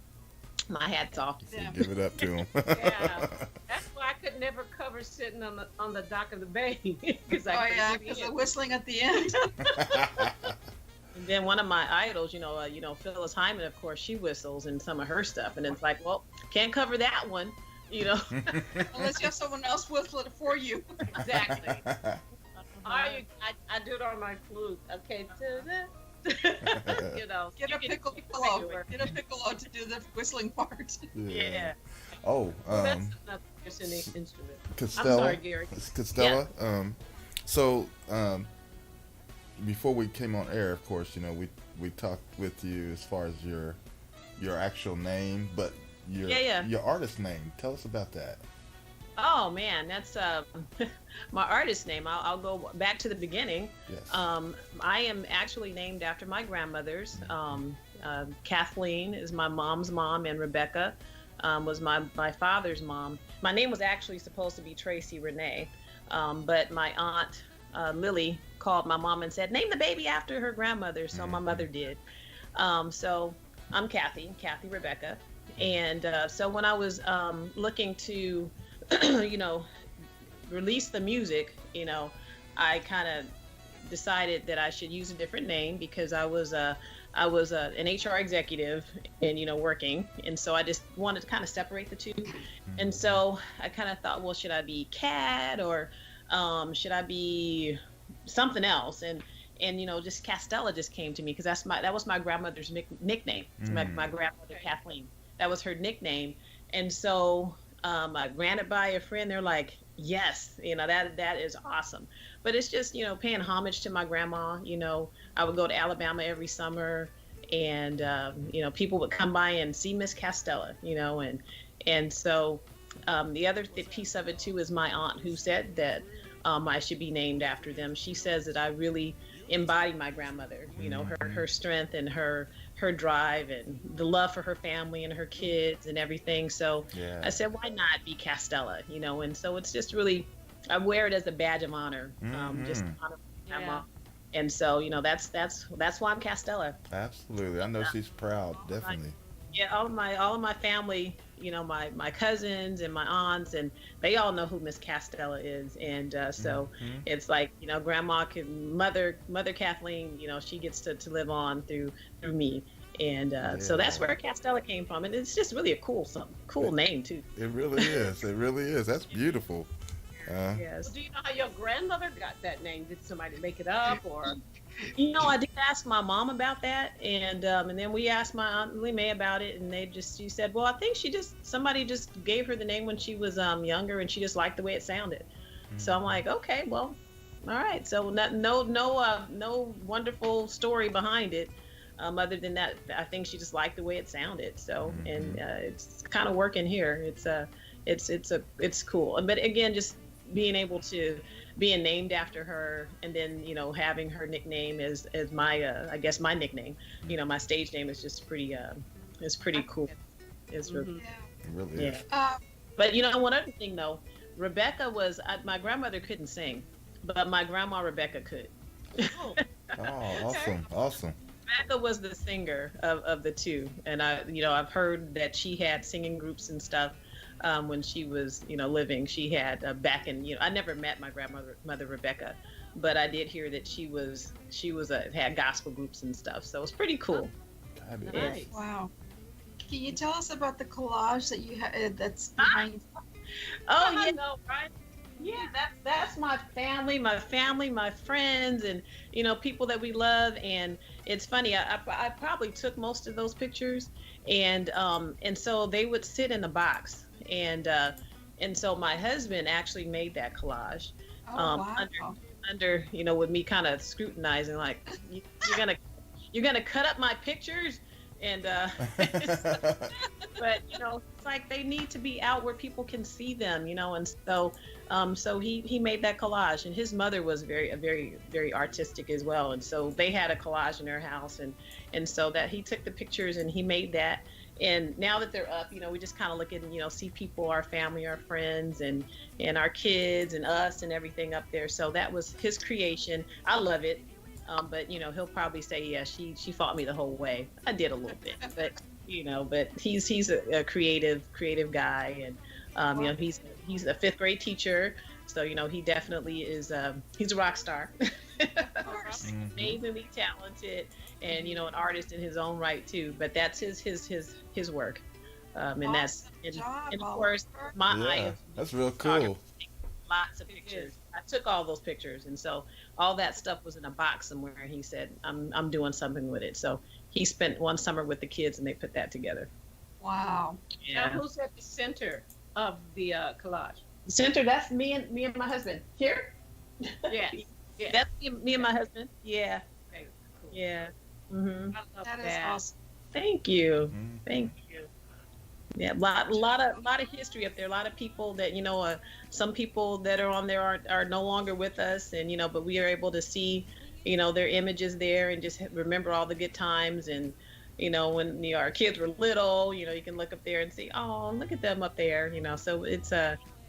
my hat's off to them. Give it up to them. Yeah, that's why I could never cover sitting on the dock of the bay. Because the whistling at the end. And then one of my idols, Phyllis Hyman, of course, she whistles in some of her stuff, and it's like, well, can't cover that one, Unless you have someone else whistle it for you. Exactly. I do it on my flute. Okay. Get a piccolo to do the whistling part. Yeah. Oh, that's another instrument. Castella. I'm sorry, Gary. Castella. Yeah. So before we came on air, of course, we talked with you as far as your actual name, but your artist name. Tell us about that. Oh man, that's my artist name. I'll go back to the beginning. Yes. I am actually named after my grandmothers. Kathleen is my mom's mom, and Rebecca was my father's mom. My name was actually supposed to be Tracy Renee, but my aunt Lily called my mom and said, name the baby after her grandmother. So my mother did. So I'm Kathy Rebecca. And so when I was looking to, release the music, I kind of decided that I should use a different name, because I was an HR executive and, working. And so I just wanted to kind of separate the two. And so I kind of thought, well, should I be Cat, or should I be something else? And just Castella just came to me, because that was my grandmother's nickname. My grandmother, Kathleen. That was her nickname. And so I ran it by a friend. They're like, yes, that is awesome. But it's just, paying homage to my grandma. I would go to Alabama every summer, and, people would come by and see Miss Castella, and so the other piece of it too is my aunt, who said that I should be named after them. She says that I really embody my grandmother, her strength and her drive and the love for her family and her kids and everything. So I said, why not be Castella, and so it's just really, I wear it as a badge of honor, just to honor my grandma. And so, that's why I'm Castella. Absolutely. I know she's proud, definitely. All of my family, my cousins and my aunts, and they all know who Miss Castella is. And so it's like, grandma mother Kathleen, she gets to live on through me. And so that's where Castella came from. And it's just really a cool name too. It really is. It really is. That's beautiful. Yes. Do you know how your grandmother got that name? Did somebody make it up, or? I did ask my mom about that, and then we asked my aunt Lee Mae about it, and she said, well, I think somebody just gave her the name when she was younger, and she just liked the way it sounded. So I'm like, okay, well, all right. So no wonderful story behind it, other than that, I think she just liked the way it sounded. So and it's kind of working here. It's cool. But again, just being able to being named after her, and then having her nickname as my I guess my nickname, my stage name is just pretty cool. It's really, It really is. But one other thing though, Rebecca was my grandmother couldn't sing, but my grandma Rebecca could. Oh, awesome. Rebecca was the singer of the two, and I've heard that she had singing groups and stuff. When she was, living, she had back in, I never met my grandmother Rebecca, but I did hear that she had gospel groups and stuff. So it's pretty cool. Nice. Wow. Can you tell us about the collage that you had that's behind? Oh, yeah, no, right? Yeah, that's my family, my friends, and people that we love. And it's funny, I probably took most of those pictures, and so they would sit in a box. And so my husband actually made that collage. Wow. Under with me kind of scrutinizing, like, you're gonna cut up my pictures, and but it's like they need to be out where people can see them, and so he made that collage. And his mother was very very artistic as well, and so they had a collage in their house, and so that he took the pictures and he made that. And now that they're up, we just kind of look at and see people, our family, our friends, and our kids and us and everything up there. So that was his creation. I love it. But he'll probably say, yeah, she fought me the whole way. I did a little bit, but he's a creative guy, and he's a 5th grade teacher, so he definitely is. He's a rock star. Of course, amazingly talented, and an artist in his own right too. But that's his work, and awesome. and of course that's real cool. Lots of pictures. I took all those pictures, and so all that stuff was in a box somewhere. And he said, "I'm doing something with it." So he spent one summer with the kids, and they put that together. Wow. Yeah. Now, who's at the center of the collage? The center. That's me and my husband. Here. Yes. Yeah. That's me and my husband. Yeah. Okay, cool. Yeah. I love That is awesome. Thank you. Thank you. Yeah, lot of history up there. A lot of people that some people that are on there are no longer with us, and but we are able to see, their images there, and just remember all the good times. And when our kids were little, you can look up there and see, oh, look at them up there. So it's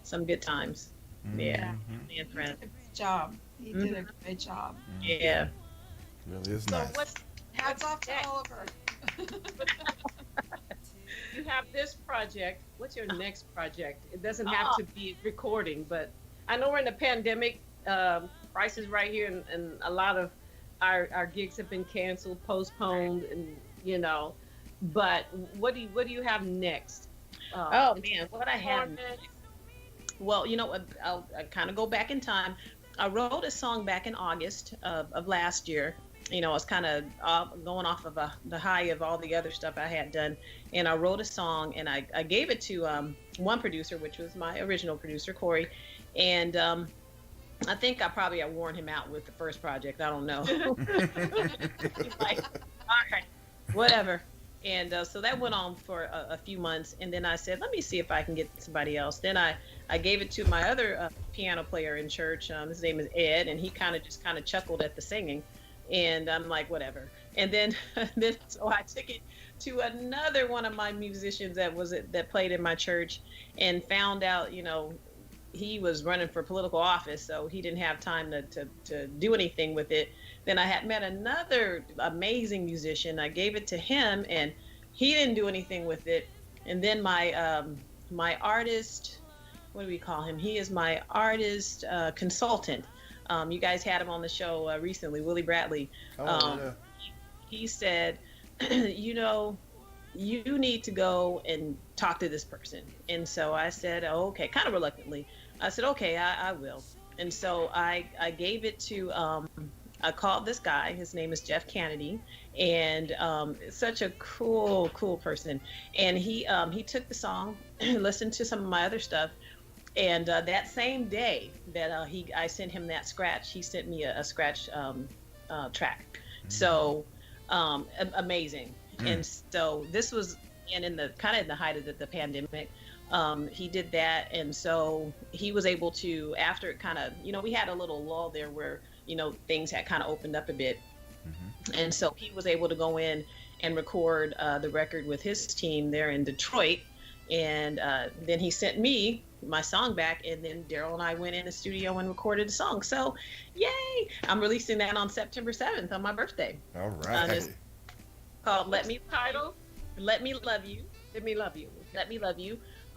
some good times. Yeah, and friends. Good job. He did a great job. Yeah. Really is So nice. Hats off to Oliver. You have this project. What's your next project? It doesn't have to be recording, but I know we're in a pandemic. Prices right here, and a lot of our gigs have been canceled, postponed, and But what do you have next? Man, what I have next? Well, I'll kind of go back in time. I wrote a song back in August of last year. I was kind of going off of the high of all the other stuff I had done. And I wrote a song, and I gave it to one producer, which was my original producer, Corey. And I think I worn him out with the first project. I don't know. He's like, all right, whatever. And so that went on for a few months. And then I said, let me see if I can get somebody else. Then I gave it to my other piano player in church. His name is Ed, and he kind of chuckled at the singing. And I'm like, whatever. And then so I took it to another one of my musicians that played in my church, and found out, he was running for political office, so he didn't have time to do anything with it. Then I had met another amazing musician. I gave it to him, and he didn't do anything with it. And then my artist, what do we call him? He is my artist consultant. You guys had him on the show recently, Willie Bradley. He said, you need to go and talk to this person. And so I said, oh, okay, kind of reluctantly. I said, okay, I will. And so I gave it to, I called this guy. His name is Jeff Kennedy, and such a cool person. And he took the song, listened to some of my other stuff, and that same day that I sent him that scratch, he sent me a scratch track. So amazing. And so this was in the kind of in the height of the pandemic. He did that, and so he was able to, after it kind of, we had a little lull there where things had kind of opened up a bit. And so he was able to go in and record the record with his team there in Detroit. And then he sent me my song back, and then Daryl and I went in the studio and recorded the song. So yay, I'm releasing that on September 7th on my birthday. All right. It's called Let Me Love You.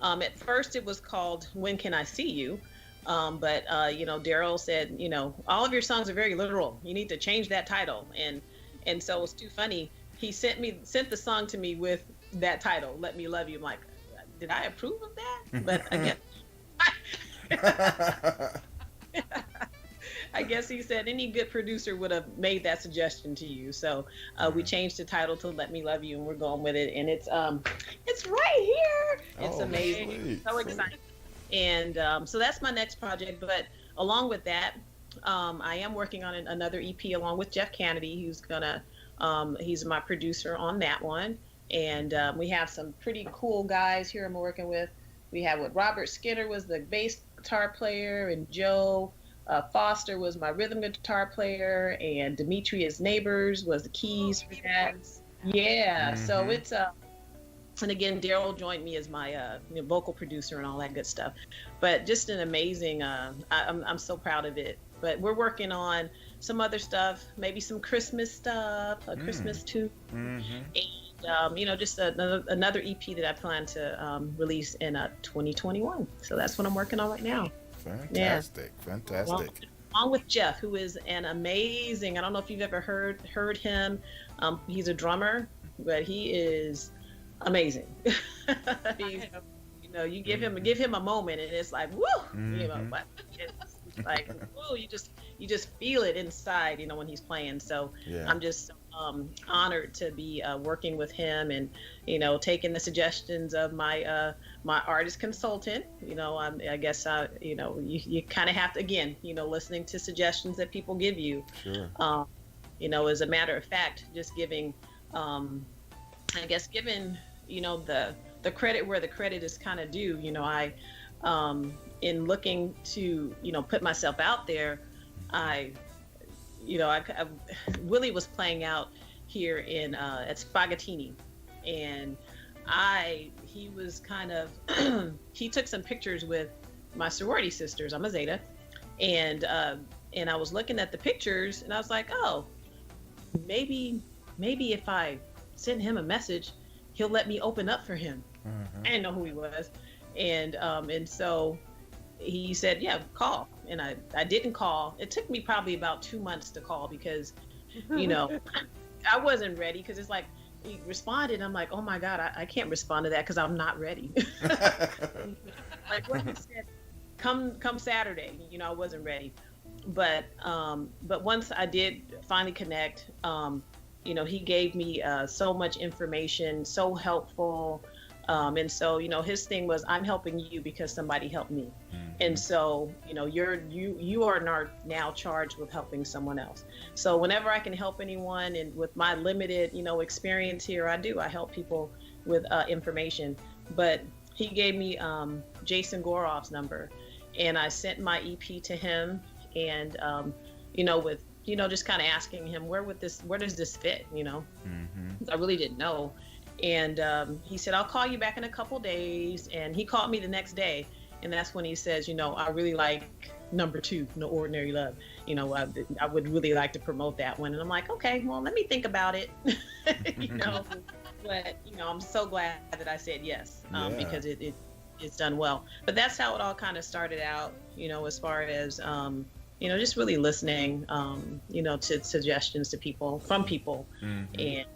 At first it was called When Can I See You? But Daryl said, all of your songs are very literal. You need to change that title. And so it was too funny. He sent the song to me with that title, Let Me Love You. I'm like, did I approve of that? But I guess he said any good producer would have made that suggestion to you. So we changed the title to Let Me Love You, and we're going with it. And it's right here. It's amazing. Sweet, so excited. And so that's my next project. But along with that, I am working on another EP along with Jeff Kennedy, who's he's my producer on that one. And we have some pretty cool guys here I'm working with. We have Robert Skinner was the bass guitar player, and Joe Foster was my rhythm guitar player, and Demetrius Neighbors was the keys for that. Yeah, so it's and again, Daryl joined me as my vocal producer and all that good stuff. But just an amazing, I'm so proud of it. But we're working on some other stuff, maybe some Christmas stuff, a Christmas too, and just another EP that I plan to release in 2021. So that's what I'm working on right now. Fantastic. Along with Jeff, who is an amazing, I don't know if you've ever heard him. He's a drummer, but he is amazing. You give him a moment, and it's like, woo, but it's like, woo, you just feel it inside, when he's playing. So I'm just honored to be working with him, and taking the suggestions of my my artist consultant. I guess you kind of have to, again, listening to suggestions that people give you. Sure. As a matter of fact, just giving the credit where the credit is kind of due. I in looking to put myself out there, Willie was playing out here in at Spaghettini, and he was kind of he took some pictures with my sorority sisters. I'm a Zeta, and I was looking at the pictures, and I was like, oh, maybe if I send him a message, he'll let me open up for him. I didn't know who he was, and so he said, yeah, call. And I didn't call. It took me probably about 2 months to call, because I wasn't ready, because it's like he responded, I'm like, oh my God, I can't respond to that because I'm not ready. Like what he said, come Saturday, I wasn't ready. But once I did finally connect, he gave me so much information, so helpful. And so, his thing was, I'm helping you because somebody helped me. And so, you are now charged with helping someone else. So whenever I can help anyone, and with my limited, experience here, I help people with information. But he gave me Jason Goroff's number, and I sent my EP to him, and with just kind of asking him, where does this fit? I really didn't know. And he said, I'll call you back in a couple days. And he called me the next day, and that's when he says, I really like number 2, No Ordinary Love. I would really like to promote that one. And I'm like, okay, well, let me think about it. But I'm so glad that I said yes, because it's done well. But that's how it all kind of started out, as far as just really listening, to suggestions from people. And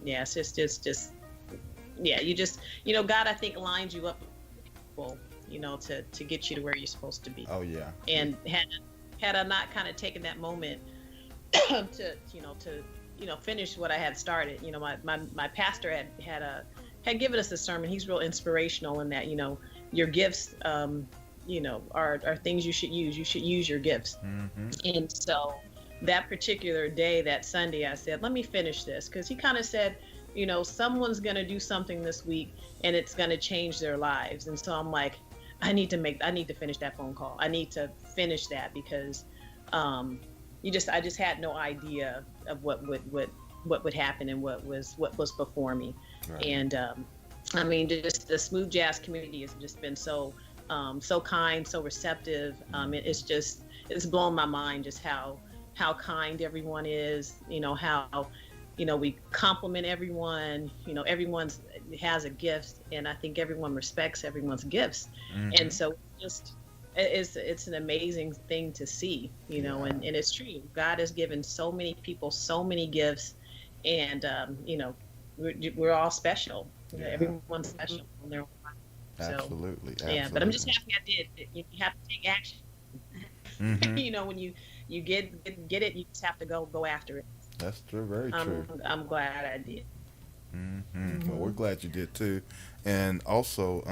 it's just yeah, you just, God, I think lines you up, well, to get you to where you're supposed to be. Oh yeah. And had I not kind of taken that moment to finish what I had started. My pastor had given us a sermon. He's real inspirational in that, your gifts, are things you should use. You should use your gifts. Mm-hmm. And so that particular day, that Sunday, I said, let me finish this. Because he kind of said, someone's going to do something this week and it's going to change their lives. And so I'm like, I need to finish that phone call. I need to finish that because I just had no idea of what would happen and what was before me. Right. And just the smooth jazz community has just been so kind, so receptive. It's blown my mind just how kind everyone is. How we compliment everyone. Everyone has a gift, and I think everyone respects everyone's gifts. Mm-hmm. And so it's an amazing thing to see, and it's true. God has given so many people so many gifts, and we're all special. Yeah. Everyone's special in their own life. Absolutely. Yeah, but I'm just happy I did. You have to take action. Mm-hmm. When you get it, you just have to go after it. That's true. Very true. I'm glad I did. Mm-hmm. Mm-hmm. Well, we're glad you did too, and also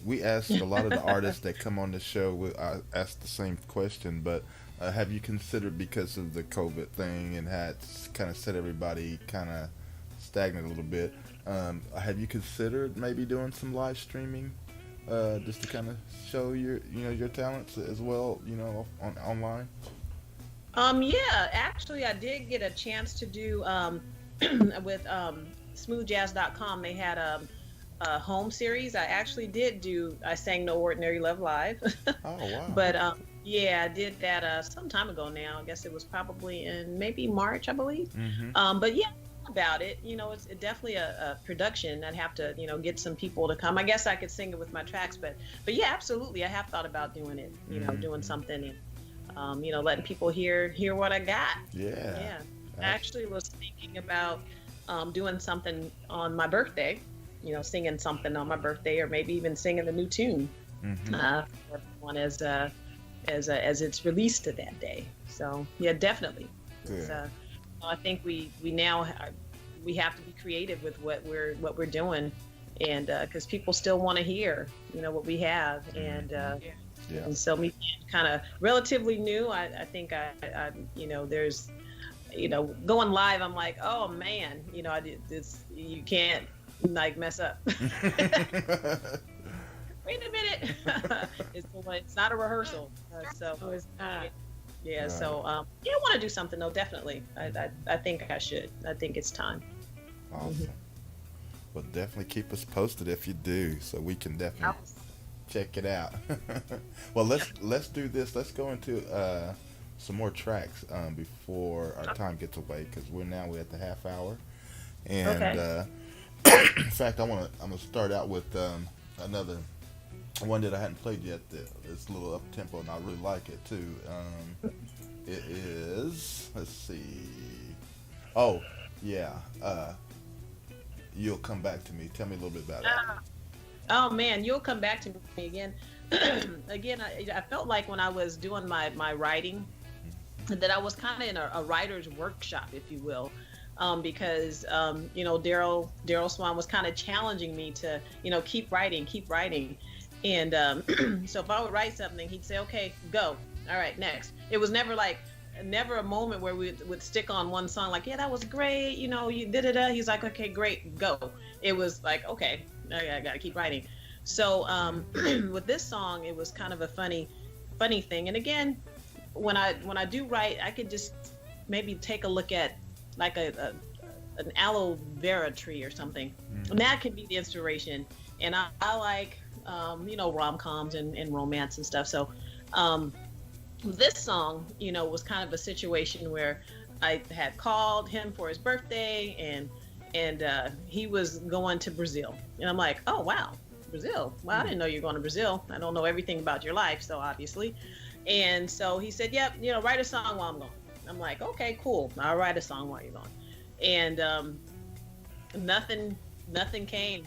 we asked a lot of the artists that come on the show. We asked the same question, but have you considered, because of the COVID thing and had kind of set everybody kind of stagnant a little bit? Have you considered maybe doing some live streaming, just to kind of show your talents as well, online? Yeah, actually, I did get a chance to do with smoothjazz.com. They had a home series. I actually I sang No Ordinary Love live. Oh, wow. But yeah, I did that some time ago now. I guess it was probably in maybe March, I believe. Mm-hmm. But yeah, about it, it's definitely a production. I'd have to, get some people to come. I guess I could sing it with my tracks, but yeah, absolutely. I have thought about doing it, doing something and, letting people hear what I got. Yeah. Yeah. I actually was thinking about doing something on my birthday, singing something on my birthday, or maybe even singing a new tune for everyone as it's released to that day. So yeah, definitely. I think we now have to be creative with what we're doing, and because people still want to hear what we have, and and so me kind of relatively new. I think I there's going live. I'm like, oh man, I did this. You can't mess up. Wait a minute. It's not a rehearsal. So it's not. Yeah. Right. So I want to do something though. Definitely. I think I should. I think it's time. Awesome. Mm-hmm. Well, definitely keep us posted if you do, so we can definitely check it out. Well, let's do this. Let's go into some more tracks before our time gets away, because we're at the half hour, and in fact, I'm gonna start out with another one that I hadn't played yet. It's a little up tempo, and I really like it too. It is. Let's see. Oh yeah. You'll Come Back to Me. Tell me a little bit about it. Oh man, You'll Come Back to Me again. Again, I felt like when I was doing my writing that I was kind of in a writer's workshop, if you will, because Daryl Swan was kind of challenging me to keep writing, and so if I would write something, he'd say, okay, go, all right, next. It was never a moment where we would stick on one song like, yeah, that was great, you da-da-da. He's like, okay, great, go. It was like, okay, I gotta keep writing. So with this song, it was kind of a funny thing. And again, when I do write, I could just maybe take a look at like an aloe vera tree or something, and that could be the inspiration. And I like rom-coms and romance and stuff. So this song, was kind of a situation where I had called him for his birthday, and he was going to Brazil, and I'm like, oh wow, Brazil. Well, I didn't know you were going to Brazil. I don't know everything about your life, so obviously. And so he said, yep, write a song while I'm gone. I'm like, okay, cool. I'll write a song while you're gone. And nothing nothing came.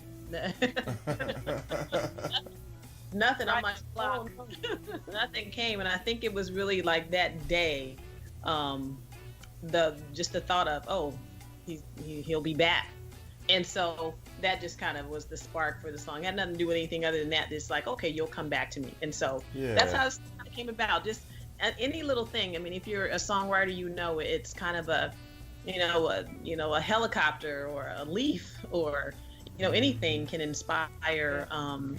Nothing. I'm like, oh, nothing came, and I think it was really like that day, the thought of, oh, he'll be back, and so that just kind of was the spark for the song. It had nothing to do with anything other than that. It's like, okay, you'll come back to me, and so that's how it came about. Just any little thing. I mean, if you're a songwriter, it's kind of a helicopter or a leaf or anything can inspire.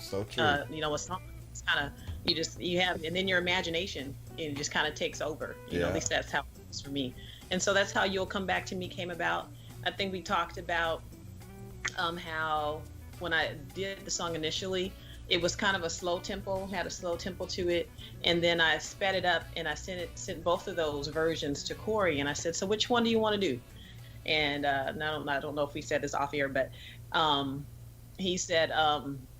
So true. A song. It's kind of you have, and then your imagination just kind of takes over. At least that's how it was for me. And so that's how You'll Come Back to Me came about. I think we talked about how when I did the song initially, it was kind of a slow tempo, had a slow tempo to it, and then I sped it up and I sent both of those versions to Corey, and I said, so which one do you want to do? And I don't know if we said this off air, but he said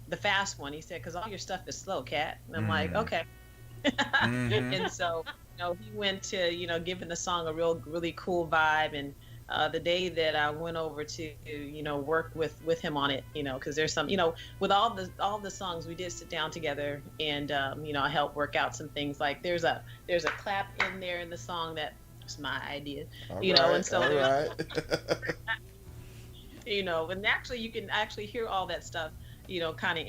the fast one. He said, because all your stuff is slow, Kat. And I'm like, okay. And so he went to giving the song a really cool vibe. And the day that I went over to work with him on it, because there's some with all the songs we did sit down together, and I helped work out some things. Like there's a clap in there in the song that was my idea, and so and actually you can actually hear all that stuff kind of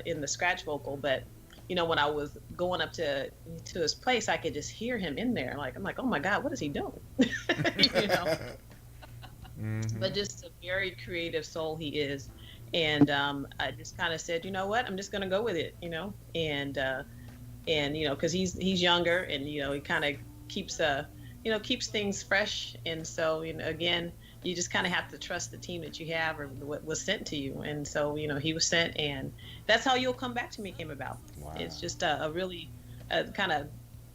in the scratch vocal. But when I was going up to his place, I could just hear him in there. I'm like, oh my God, what is he doing? But just a very creative soul he is. And I just kind of said, you know what, I'm just going to go with it, and because he's younger, and he kind of keeps things fresh. And so again, you just kind of have to trust the team that you have or what was sent to you. And so he was sent, and that's how You'll Come Back to Me came about. Wow. It's just a really kind of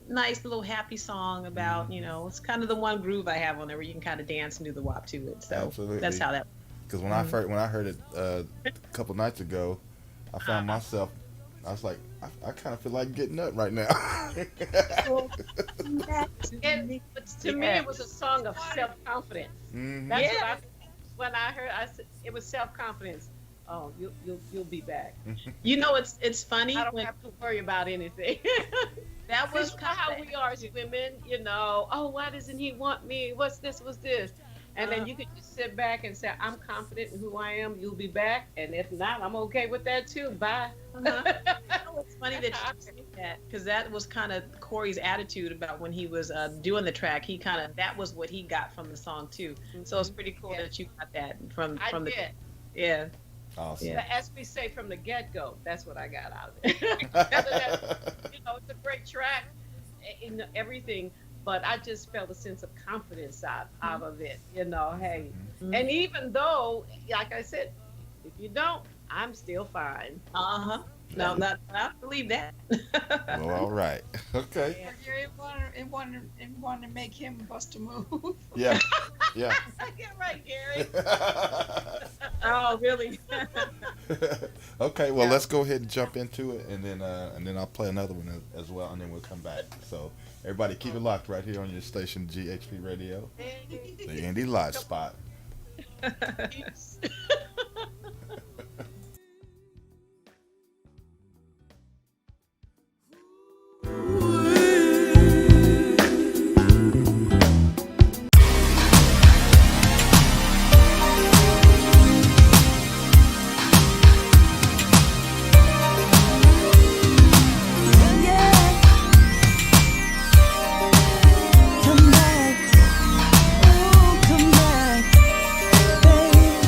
nice little happy song about it's kind of the one groove I have on there where you can kind of dance and do the wop to it. So absolutely. That's how that. Because when I heard it a couple nights ago, I found myself. I was like, I kind of feel like getting up right now. But to me, it was a song of self-confidence. That's when I heard. I said it was self-confidence. Oh, you'll be back. It's funny. I don't have to worry about anything. That was kind of how we are as women. Oh, why doesn't he want me? What's this? What's this? And then you can just sit back and say, I'm confident in who I am. You'll be back. And if not, I'm okay with that too. Bye. It's funny that you say that, because that was kind of Corey's attitude about when he was doing the track. He that was what he got from the song too. So it's pretty cool that you got that from the. Yeah. Awesome. Yeah. As we say from the get-go, that's what I got out of it. It's a great track in everything, but I just felt a sense of confidence out of it. Hey, and even though, like I said, if you don't, I'm still fine. No, I believe that. Well, all right. Okay. Yeah. It wanted to make him bust a move. Yeah. Get right, Gary. Oh, really? Okay. Well, let's go ahead and jump into it, and then I'll play another one as well, and then we'll come back. So everybody, keep it locked right here on your station, GHP Radio, the Indie Live Spot. Come back, oh, come back, babe.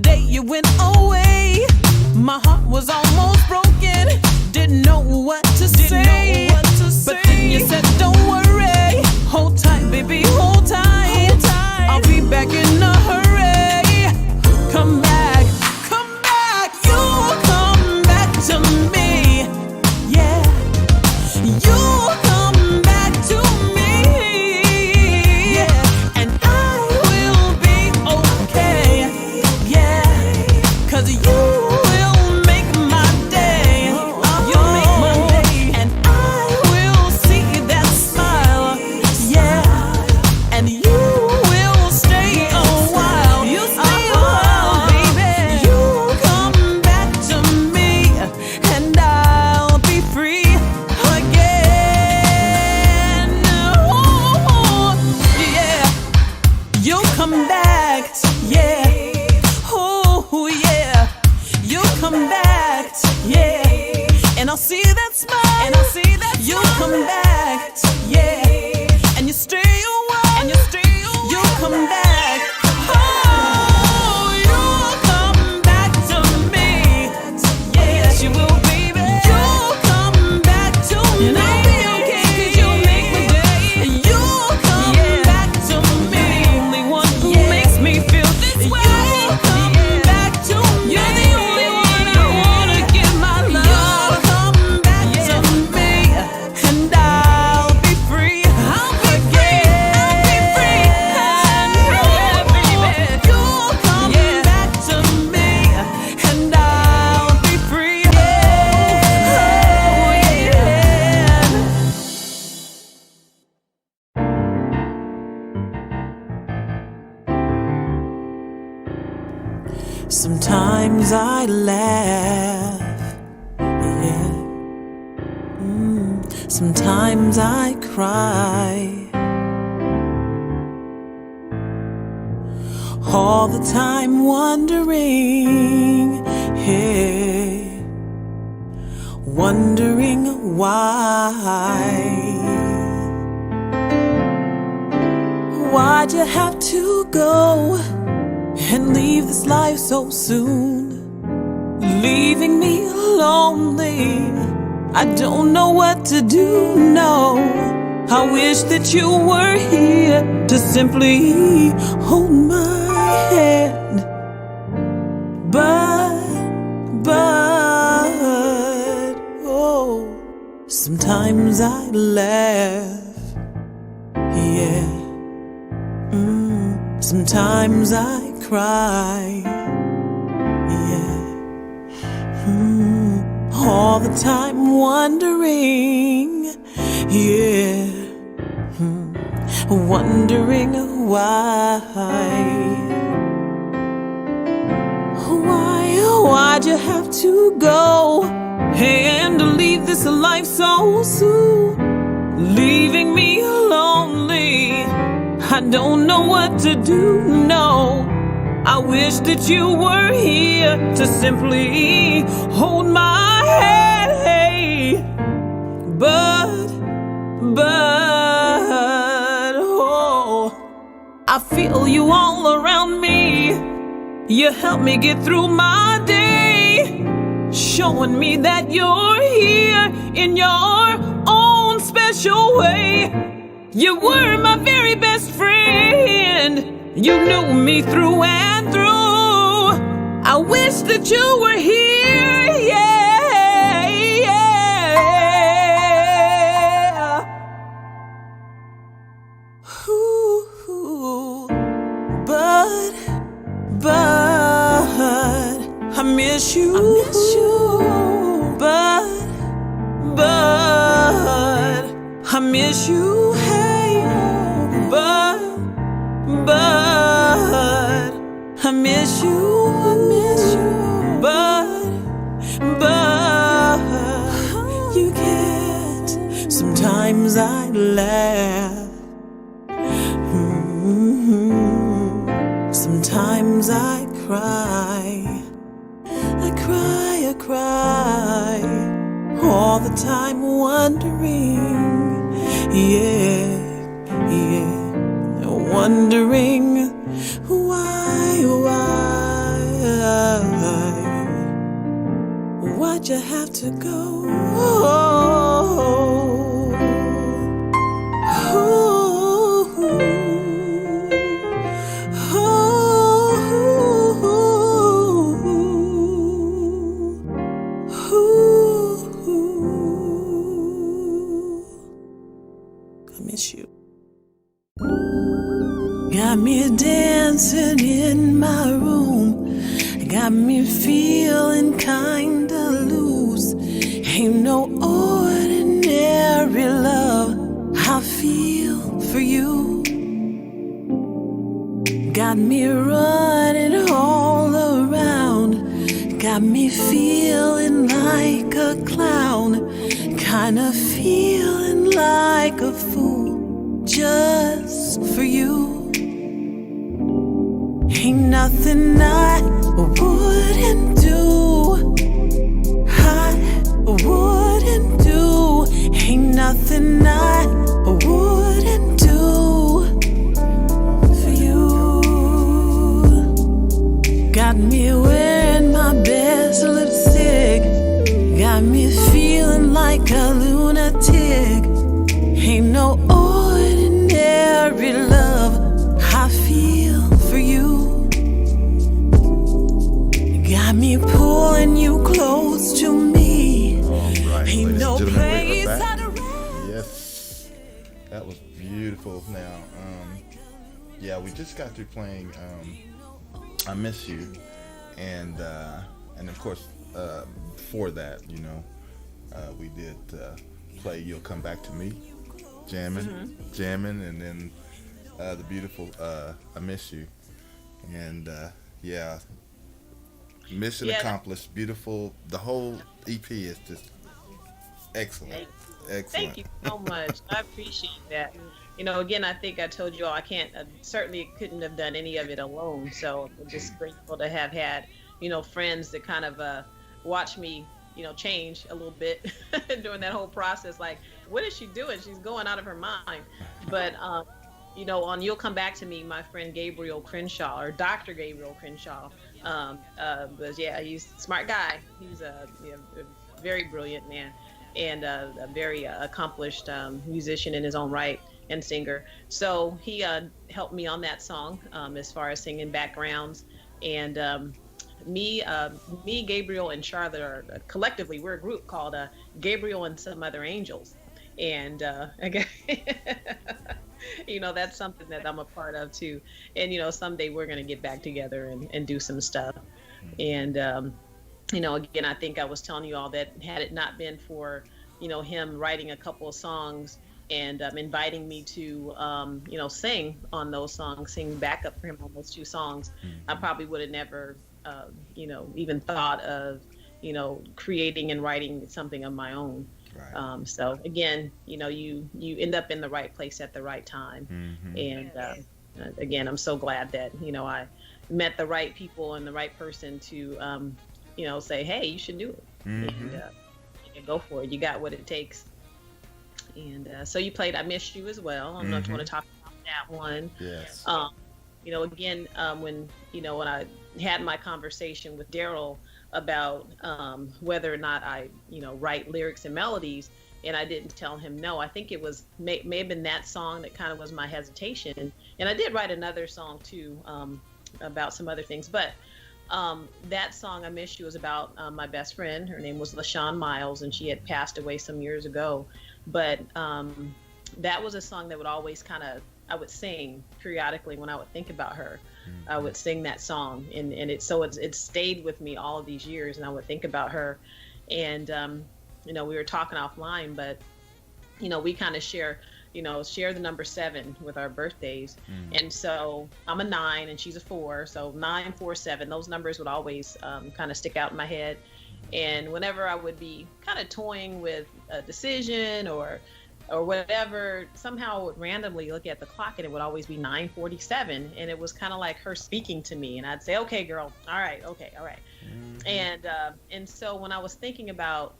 day you went away. My heart was almost broken, didn't know what to say. But then you said, don't worry, hold tight, baby, hold tight. I'll be back in a hurry. Come back, you come back to me. Yeah, you come back to me. Yeah, and I will be okay. Yeah, 'cause you will make my day. You'll make my day, and I will see that smile. Yeah, and you will stay a while. You stay a while, baby. You come back to me, and I'll be free again. Oh, yeah. You'll come back, yeah. Oh, yeah. You'll come back, yeah. And I'll see that smile, and I'll see that you'll come back, yeah. And you stay a while, and you stay a while. You'll come back. Oh, you'll come back to me. Yes, you will, baby. You'll come back to me. And I'll be okay, 'cause you'll make my day. You'll come back to me. Only one who makes me feel this way. You'll come back to me. You're the only one I wanna give my love. You'll come back to me, and I'll be free. I'll be free. I'll be free. Yeah, baby. You'll come back to me, and I'll be free. Oh, yeah. Sometimes I laugh, yeah. Sometimes I cry. All the time wondering, yeah, wondering why. Why'd you have to go and leave this life so soon, leaving me lonely? I don't know what to do, no. I wish that you were here to simply hold my hand. But, oh, sometimes I laugh, yeah. Sometimes I cry, yeah. All the time wondering, yeah. Wondering why'd you have to go and leave this life so soon, leaving me lonely? I don't know what to do, no. I wish that you were here to simply hold my hand, hey. But, oh, I feel you all around me. You help me get through my day, showing me that you're here in your own special way. You were my very best friend. You knew me through and through. I wish that you were here, yeah, yeah. Ooh, but I miss you. But I miss you, hey. But I miss you, but you can't. Sometimes I laugh, sometimes I cry. I cry, all the time wondering, yeah, wondering why did you have to go? Oh, I miss you. Got me dancing in my room. Got me feeling kinda loose. Ain't no ordinary love I feel for you. Got me running all around. Got me feeling like a clown. Kinda feeling like a fool just for you. Ain't nothing I wouldn't do. I wouldn't do. Ain't nothing I wouldn't do for you. Got me wearing my best lipstick. Got me feeling like a lunatic. Ain't no ordinary love I feel for you. Got me pulling you close to me. All right, Ain't no ladies and gentlemen, place we're back. I'd rather. Yes, that was beautiful. Now, yeah, we just got through playing "I Miss You," and of course, before that, you know, we did play "You'll Come Back to Me," jamming, and then the beautiful "I Miss You," and yeah. Mission accomplished. Beautiful. The whole EP is just excellent. Excellent. Thank you so much. I appreciate that. You know, again, I think I told you all I certainly couldn't have done any of it alone. So I'm just grateful to have had, you know, friends that kind of watch me, you know, change a little bit during that whole process. Like, what is she doing? She's going out of her mind. But, you know, on You'll Come Back to Me, my friend Gabriel Crenshaw, or Dr. Gabriel Crenshaw, but yeah, he's a smart guy. He's a very brilliant man and a very accomplished musician in his own right and singer. So he helped me on that song as far as singing backgrounds. And me, Gabriel, and Charlotte are collectively, we're a group called Gabriel and Some Other Angels. And again, you know, that's something that I'm a part of too. And, you know, someday we're going to get back together and do some stuff. And, you know, again, I think I was telling you all that had it not been for, you know, him writing a couple of songs and inviting me to, you know, sing on those songs, sing backup for him on those two songs, I probably would have never, you know, even thought of, you know, creating and writing something of my own. Right. So again, you know, you end up in the right place at the right time. And again, I'm so glad that, you know, I met the right people and the right person to, you know, say, hey, you should do it. And go for it. You got what it takes. And so you played I Miss You as well. I don't know if you want to talk about that one. Yes. You know, again, when I had my conversation with Daryl about whether or not I, you know, write lyrics and melodies, and I didn't tell him no. I think it was may have been that song that kind of was my hesitation. And I did write another song too about some other things, but that song I Miss You was about my best friend. Her name was LaShawn Miles, and she had passed away some years ago. But that was a song that would always kind of, I would sing periodically when I would think about her. I would sing that song, and it stayed with me all of these years, and I would think about her. And you know, we were talking offline, but you know, we kind of share the number 7 with our birthdays. And so I'm a 9 and she's a 4, so 9, 4, 7, those numbers would always kind of stick out in my head. And whenever I would be kind of toying with a decision or whatever, somehow I would randomly look at the clock and it would always be 9:47, and it was kind of like her speaking to me, and I'd say, okay girl, all right. And so when I was thinking about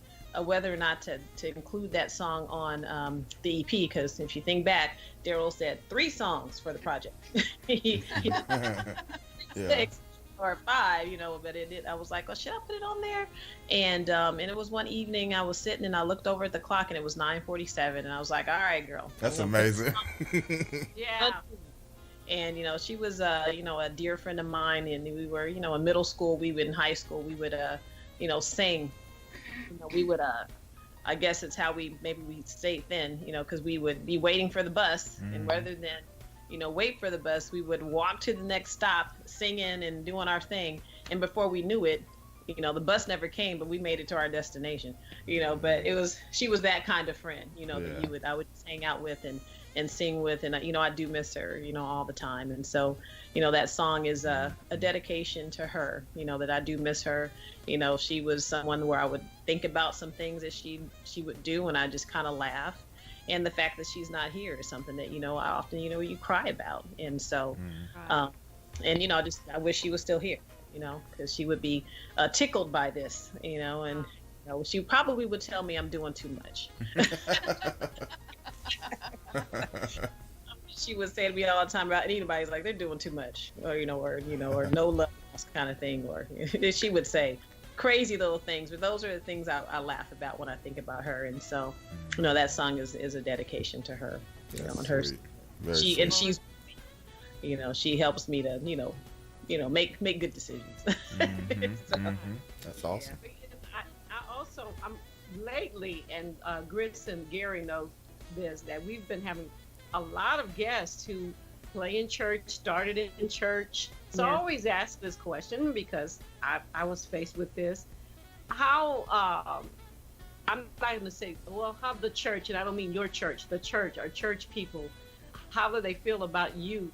whether or not to include that song on the EP, because if you think back, Daryl said 3 songs for the project. 6. or 5, but I was like, oh, should I put it on there? And it was one evening I was sitting and I looked over at the clock and it was 9:47 and I was like, all right, girl. That's amazing. Yeah. And she was a dear friend of mine, and we were in middle school, we would in high school, we would sing. We would I guess it's how we stayed thin, because we would be waiting for the bus, and rather than wait for the bus, we would walk to the next stop singing and doing our thing, and before we knew it, the bus never came, but we made it to our destination. But she was that kind of friend, that I would just hang out with and sing with, and I do miss her all the time. And so that song is a dedication to her, that I do miss her. She was someone where I would think about some things that she would do and I just kind of laugh, and the fact that she's not here is something that I often you cry about. And so and I wish she was still here, because she would be tickled by this, and she probably would tell me I'm doing too much. She would say to me all the time about anybody's like they're doing too much, or or no love kind of thing, or she would say crazy little things, but those are the things I laugh about when I think about her. And so that song is a dedication to her, and her and she's she helps me to make good decisions. That's awesome. I also lately, and Grits and Gary know this, that we've been having a lot of guests who play in church, started in church. So I always ask this question because I was faced with this. How, I'm not going to say, well, how the church, and I don't mean your church, the church, our church people, how do they feel about you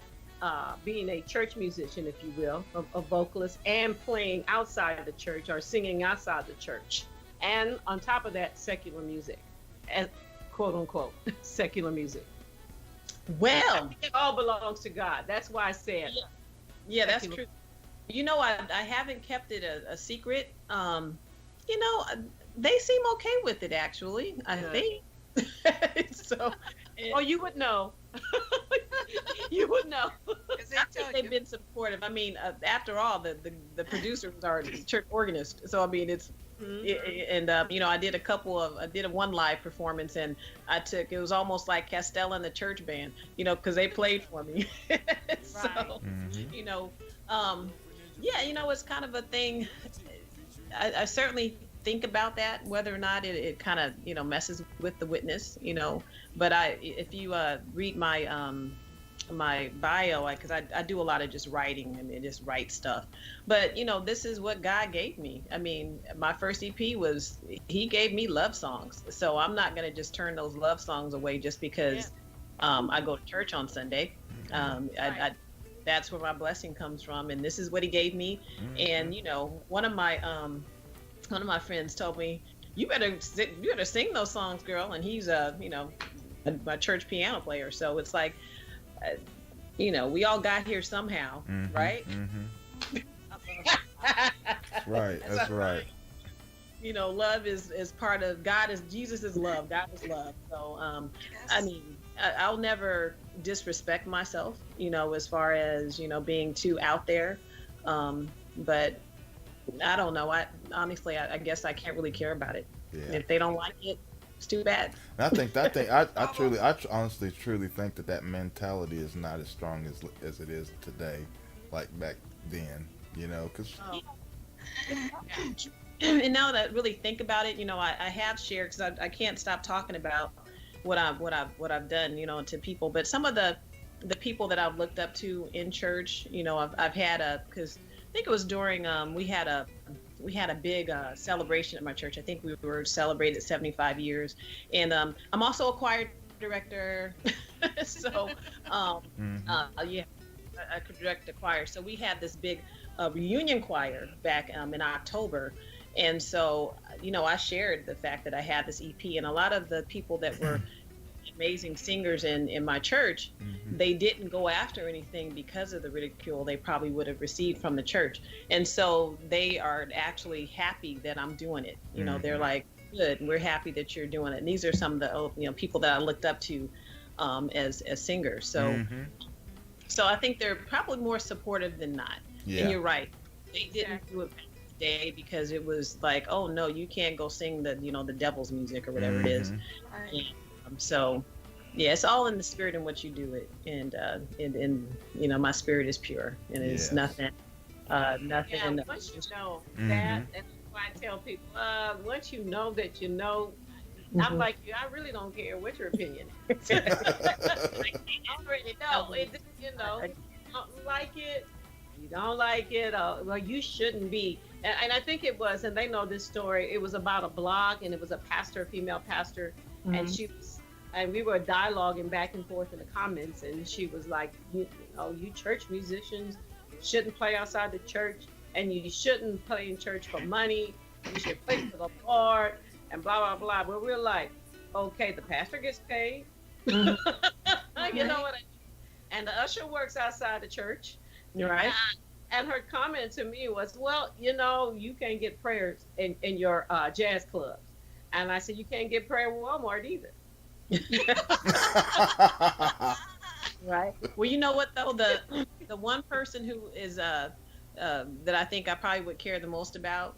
being a church musician, if you will, a vocalist, and playing outside the church or singing outside the church? And on top of that, secular music, and quote unquote, secular music. Well, it all belongs to God. That's why I said. Yeah, that's true. I haven't kept it a secret. They seem okay with it, actually. I think. So. You would know. You would know. I think they've been supportive. I mean, after all, the producers are church organists, so I mean, it's. And I did a one live performance, and it was almost like Castella and the church band, because they played for me. So, it's kind of a thing. I certainly think about that, whether or not it kind of messes with the witness, but if you read my bio, because I do a lot of just writing and just write stuff, but this is what God gave me. I mean, my first EP he gave me love songs, so I'm not going to just turn those love songs away just because I go to church on Sunday. That's where my blessing comes from, and this is what he gave me. And one of my friends told me, you better sing those songs, girl, and he's my church piano player, so it's like we all got here somehow, right? Right, that's right. Love is part of God. Jesus is love. God is love. So I mean, I'll never disrespect myself, as far as being too out there, but I don't know. Honestly, I guess I can't really care about it. If they don't like it, it's too bad. And I think I honestly truly think that mentality is not as strong as it is today, like back then, because. And now that I really think about it, I have shared, because I can't stop talking about what I've done, to people. But some of the people that I've looked up to in church, I've had because I think it was during we had a big celebration at my church. I think we were celebrated 75 years, and I'm also a choir director, so I could direct the choir. So we had this big reunion choir back in October, and so I shared the fact that I had this EP, and a lot of the people that were amazing singers in my church, they didn't go after anything because of the ridicule they probably would have received from the church, and so they are actually happy that I'm doing it. They're like, good, we're happy that you're doing it. And these are some of the people that I looked up to as singers. So so I think they're probably more supportive than not. And you're right, They didn't do it back in the day because it was like, oh no, you can't go sing the devil's music or whatever it is. Right. And, so yeah, it's all in the spirit in what you do it, and my spirit is pure, and it's Yes. nothing. Nothing. Yeah, once you know that, and that's why I tell people, once you know that you know, I'm like you. I really don't care what your opinion is. I already know. You don't like it. You don't like it. Well, you shouldn't be. And I think it was, and they know this story. It was about a blog, and it was a pastor, a female pastor, and we were dialoguing back and forth in the comments, and she was like, you church musicians shouldn't play outside the church, and you shouldn't play in church for money. You should play for the Lord, and blah blah blah. But we're like, okay, the pastor gets paid. You know what I mean? And the usher works outside the church. Right. And her comment to me was, well, you can't get prayers in your jazz clubs. And I said, you can't get prayer at Walmart either. Right. Well, you know what though, the one person who is that I think I probably would care the most about,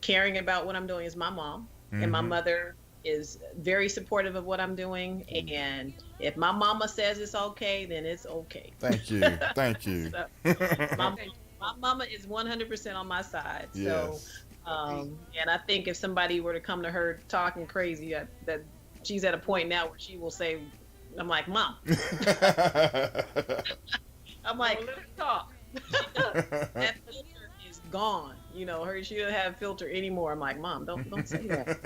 caring about what I'm doing, is my mom. And my mother is very supportive of what I'm doing, and if my mama says it's okay, then it's okay. Thank you. So, my mama is 100% on my side. Yes. So and I think if somebody were to come to her talking crazy, that she's at a point now where she will say, I'm like, Mom. I'm like, let her talk. That filter is gone. She doesn't have filter anymore. I'm like, Mom, don't say that.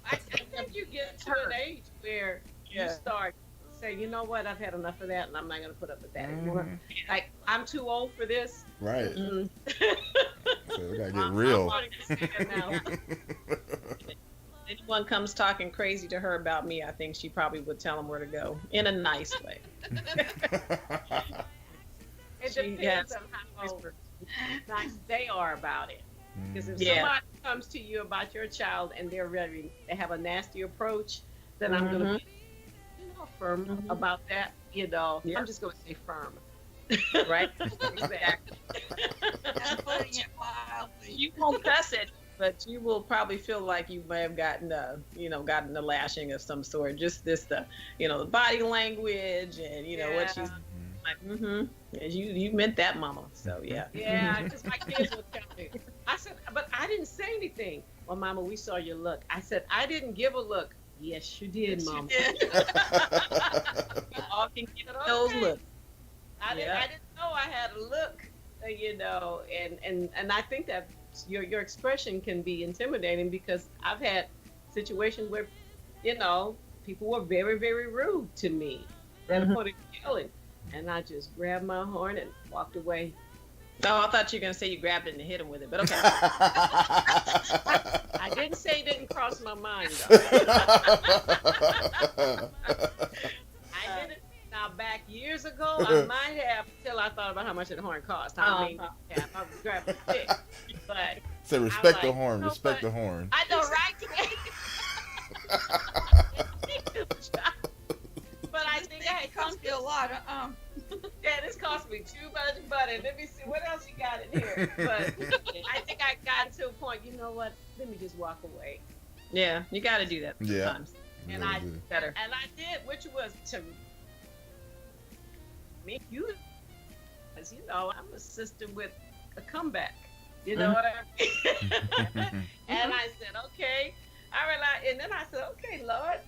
I think you get to an age where you start saying, you know what, I've had enough of that, and I'm not going to put up with that anymore. Like, I'm too old for this. Right. Mm-hmm. So we gotta get real. If anyone comes talking crazy to her about me, I think she probably would tell them where to go in a nice way. It depends on how nice they are about it. Because if somebody comes to you about your child and they have a nasty approach, then I'm going to be firm about that. I'm just going to say firm. Right? Exactly. Putting it mildly. You won't cuss it, but you will probably feel like you may have gotten a lashing of some sort. Just the body language and what she's like. You meant that, Mama. So yeah. Yeah, just my kids would tell me. I said, but I didn't say anything. Well, Mama, we saw your look. I said, I didn't give a look. Yes, you did, Mama. You all can get those looks. I didn't know I had a look, and I think that your expression can be intimidating, because I've had situations where, people were very, very rude to me. They're putting yelling, and I just grabbed my horn and walked away. Oh, I thought you were gonna say you grabbed it and hit him with it, but okay. I didn't say it didn't cross my mind, though. I did it. Now, back years ago, I might have, till I thought about how much the horn cost. I mean, I was grabbing a stick. But so respect the horn. Respect the horn. I know, right? But I think I had cost you a lot. Yeah, this cost me too much butter. Let me see what else you got in here. But I think I got to a point. You know what? Let me just walk away. Yeah, you got to do that sometimes. Yeah, and I did, which was to make you, because I'm a sister with a comeback. You know what I mean? And I said, okay. And then I said, okay, Lord,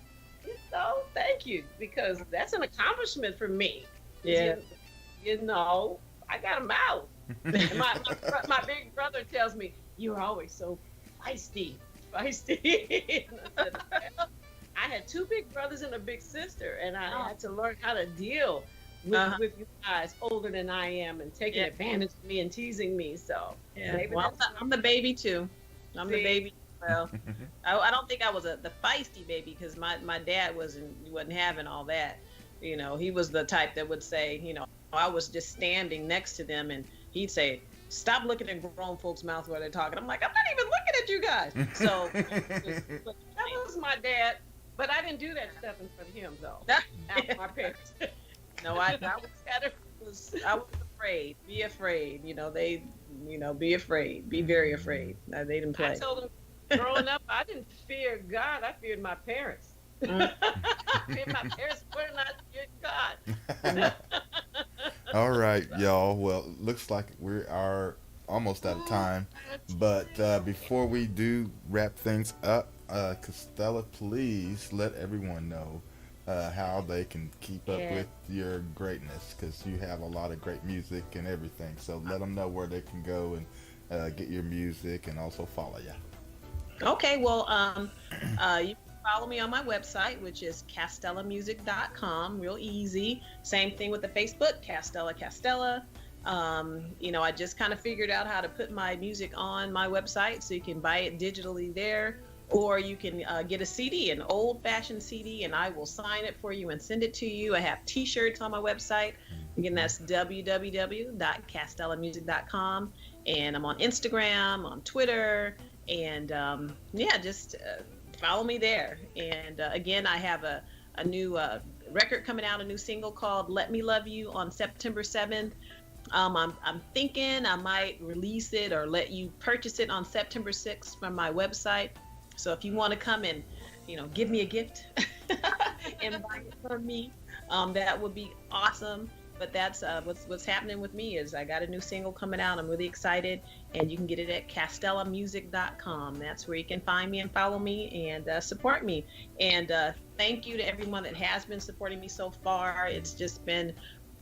thank you, because that's an accomplishment for me. Yeah. I got him out. And my big brother tells me, you're always so feisty. And I said, I had two big brothers and a big sister, and I had to learn how to deal with you guys older than I am and taking advantage of me and teasing me. So well, I'm the baby too. I'm the baby. Well, I don't think I was the feisty baby, because my dad wasn't having all that. He was the type that would say, I was just standing next to them, and he'd say, stop looking in grown folks' mouth while they're talking. I'm like, I'm not even looking at you guys. So that was my dad, but I didn't do that stuff in front of him, though. After my parents. No, I was the afraid. Be afraid. Be afraid. Be very afraid. They didn't play. I told them growing up, I didn't fear God. I feared my parents. I feared my parents, but not feared God. All right, y'all. Well, looks like we are almost out of time. But before we do wrap things up, Castella, please let everyone know how they can keep up with your greatness, because you have a lot of great music and everything. So let them know where they can go and get your music and also follow you. Okay, well, you can follow me on my website, which is castellamusic.com. Real easy. Same thing with the Facebook, Castella. I just kind of figured out how to put my music on my website, so you can buy it digitally there, or you can get a CD, an old-fashioned CD, and I will sign it for you and send it to you. I have T-shirts on my website. Again, that's www.castellamusic.com, and I'm on Instagram, on Twitter, and just follow me there. And again, I have a new record coming out, a new single called "Let Me Love You" on September 7th. I'm thinking I might release it or let you purchase it on September 6th from my website. So if you want to come and, give me a gift and buy it from me, that would be awesome. But that's what's happening with me is I got a new single coming out. I'm really excited, and you can get it at castellamusic.com. That's where you can find me and follow me and support me. And thank you to everyone that has been supporting me so far. It's just been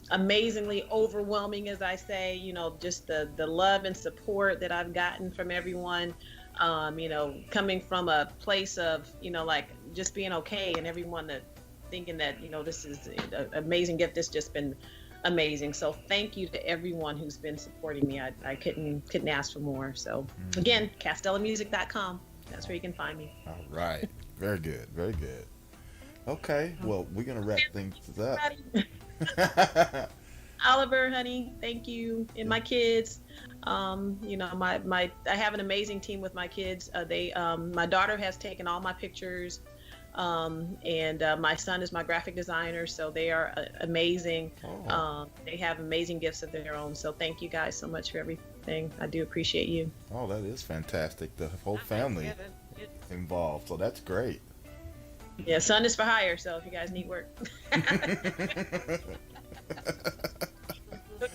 amazingly overwhelming, as I say, just the love and support that I've gotten from everyone, coming from a place of, like just being okay, and everyone that thinking that, this is an amazing gift. It's just been amazing. So thank you to everyone who's been supporting me. I couldn't ask for more. So again, castellamusic.com. That's where you can find me. All right. Very good. Very good. Okay. Well, we're going to wrap things up. Oliver, honey, thank you, and my kids. I have an amazing team with my kids. My daughter has taken all my pictures, and my son is my graphic designer. So they are amazing. They have amazing gifts of their own. So thank you guys so much for everything. I do appreciate you. Oh, that is fantastic. The whole family involved. So that's great. Yeah, son is for hire, so if you guys need work, hook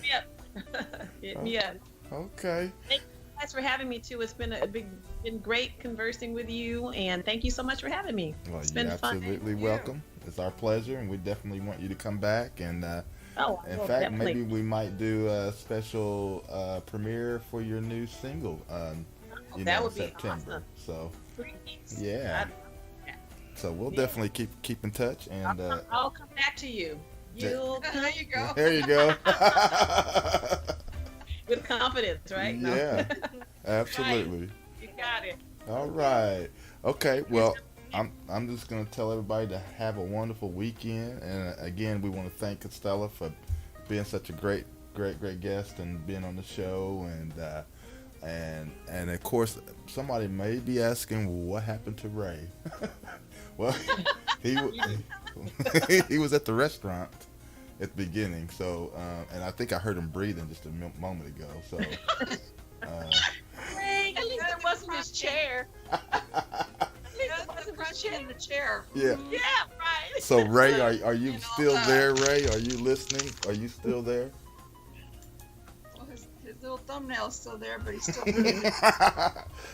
me up. Hit me up. Okay. Thank you guys for having me too. It's been been great conversing with you, and thank you so much for having me. Well, it's you're been fun. absolutely welcome. It's our pleasure, and we definitely want you to come back. And in fact, definitely. maybe we might do a special premiere for your new single. That would in September. Be So awesome. Please. yeah. So we'll definitely keep in touch, and I'll come back to you. You'll There you go. There you go. With confidence, right? Yeah, absolutely. Right. You got it. All right. Okay. Well, I'm just gonna tell everybody to have a wonderful weekend, and again, we want to thank Castella for being such a great guest and being on the show, and of course, somebody may be asking, what happened to Ray? Well, he was at the restaurant at the beginning, so and I think I heard him breathing just a moment ago. So At least it wasn't his chair. In the chair. Yeah. Yeah, right. So Ray, are you still there? Ray, are you listening? Are you still there? Well, his little thumbnail's still there, but he's still breathing.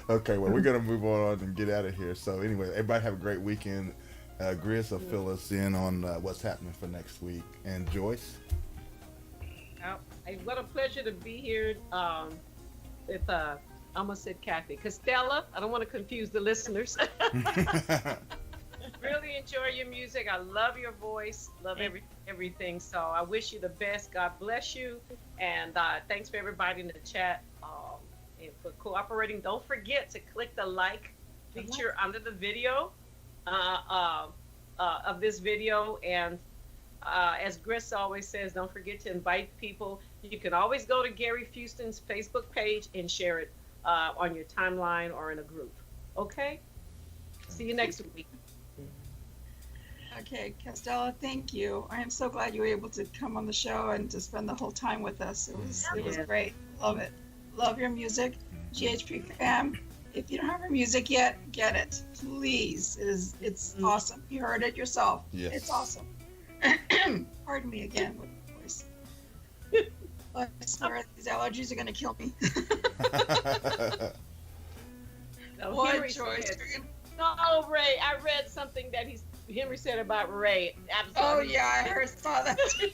Okay, well, we're going to move on and get out of here. So anyway, everybody have a great weekend. Grizz will fill us in on what's happening for next week. And Joyce? What a pleasure to be here with, I almost said Kathy. Castella, I don't want to confuse the listeners. Really enjoy your music. I love your voice. Love everything. So I wish you the best. God bless you. And thanks for everybody in the chat and for cooperating. Don't forget to click the like feature under the video of this video. And as Gris always says, don't forget to invite people. You can always go to Gary Fuston's Facebook page and share it on your timeline or in a group. Okay? See you next week. Okay, Castella, thank you. I am so glad you were able to come on the show and to spend the whole time with us. It was great. Love it. Love your music. GHP fam, if you don't have her music yet, get it. Please. It's awesome. You heard it yourself. Yes. It's awesome. Pardon me again with the voice. I swear these allergies are gonna kill me. What, Joyce? No, Ray. I read something that Henry said about Ray. Absolutely. Oh yeah, I saw that too.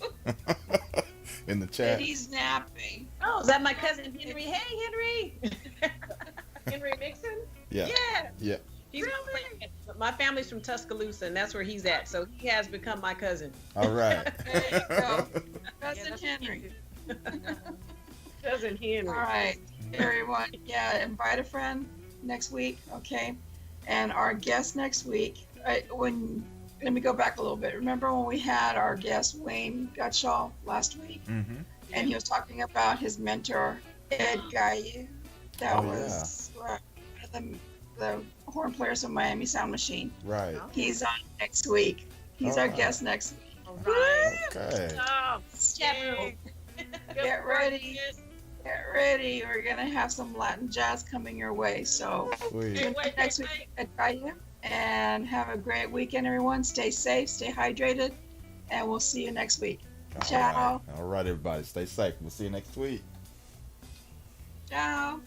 In the chat. That he's napping. Oh, is that my cousin Henry? Hey, Henry. Henry Mixon? Yeah. Yeah. He's my family's from Tuscaloosa, and that's where he's at. So he has become my cousin. All right. There you go. Cousin Henry. Cousin Henry. All right, everyone. Yeah, invite a friend next week, okay? And our guest next week, let me go back a little bit. Remember when we had our guest Wayne Gutschall last week? Mm-hmm. And he was talking about his mentor, Ed Gayu. That was the horn players of Miami Sound Machine. Right. He's on next week. He's our guest next week. All right. Okay. Get ready. Get ready. We're going to have some Latin jazz coming your way. So next week at Gayu. And have a great weekend, everyone. Stay safe, stay hydrated, and we'll see you next week. Ciao. All right, everybody. Stay safe. We'll see you next week. Ciao.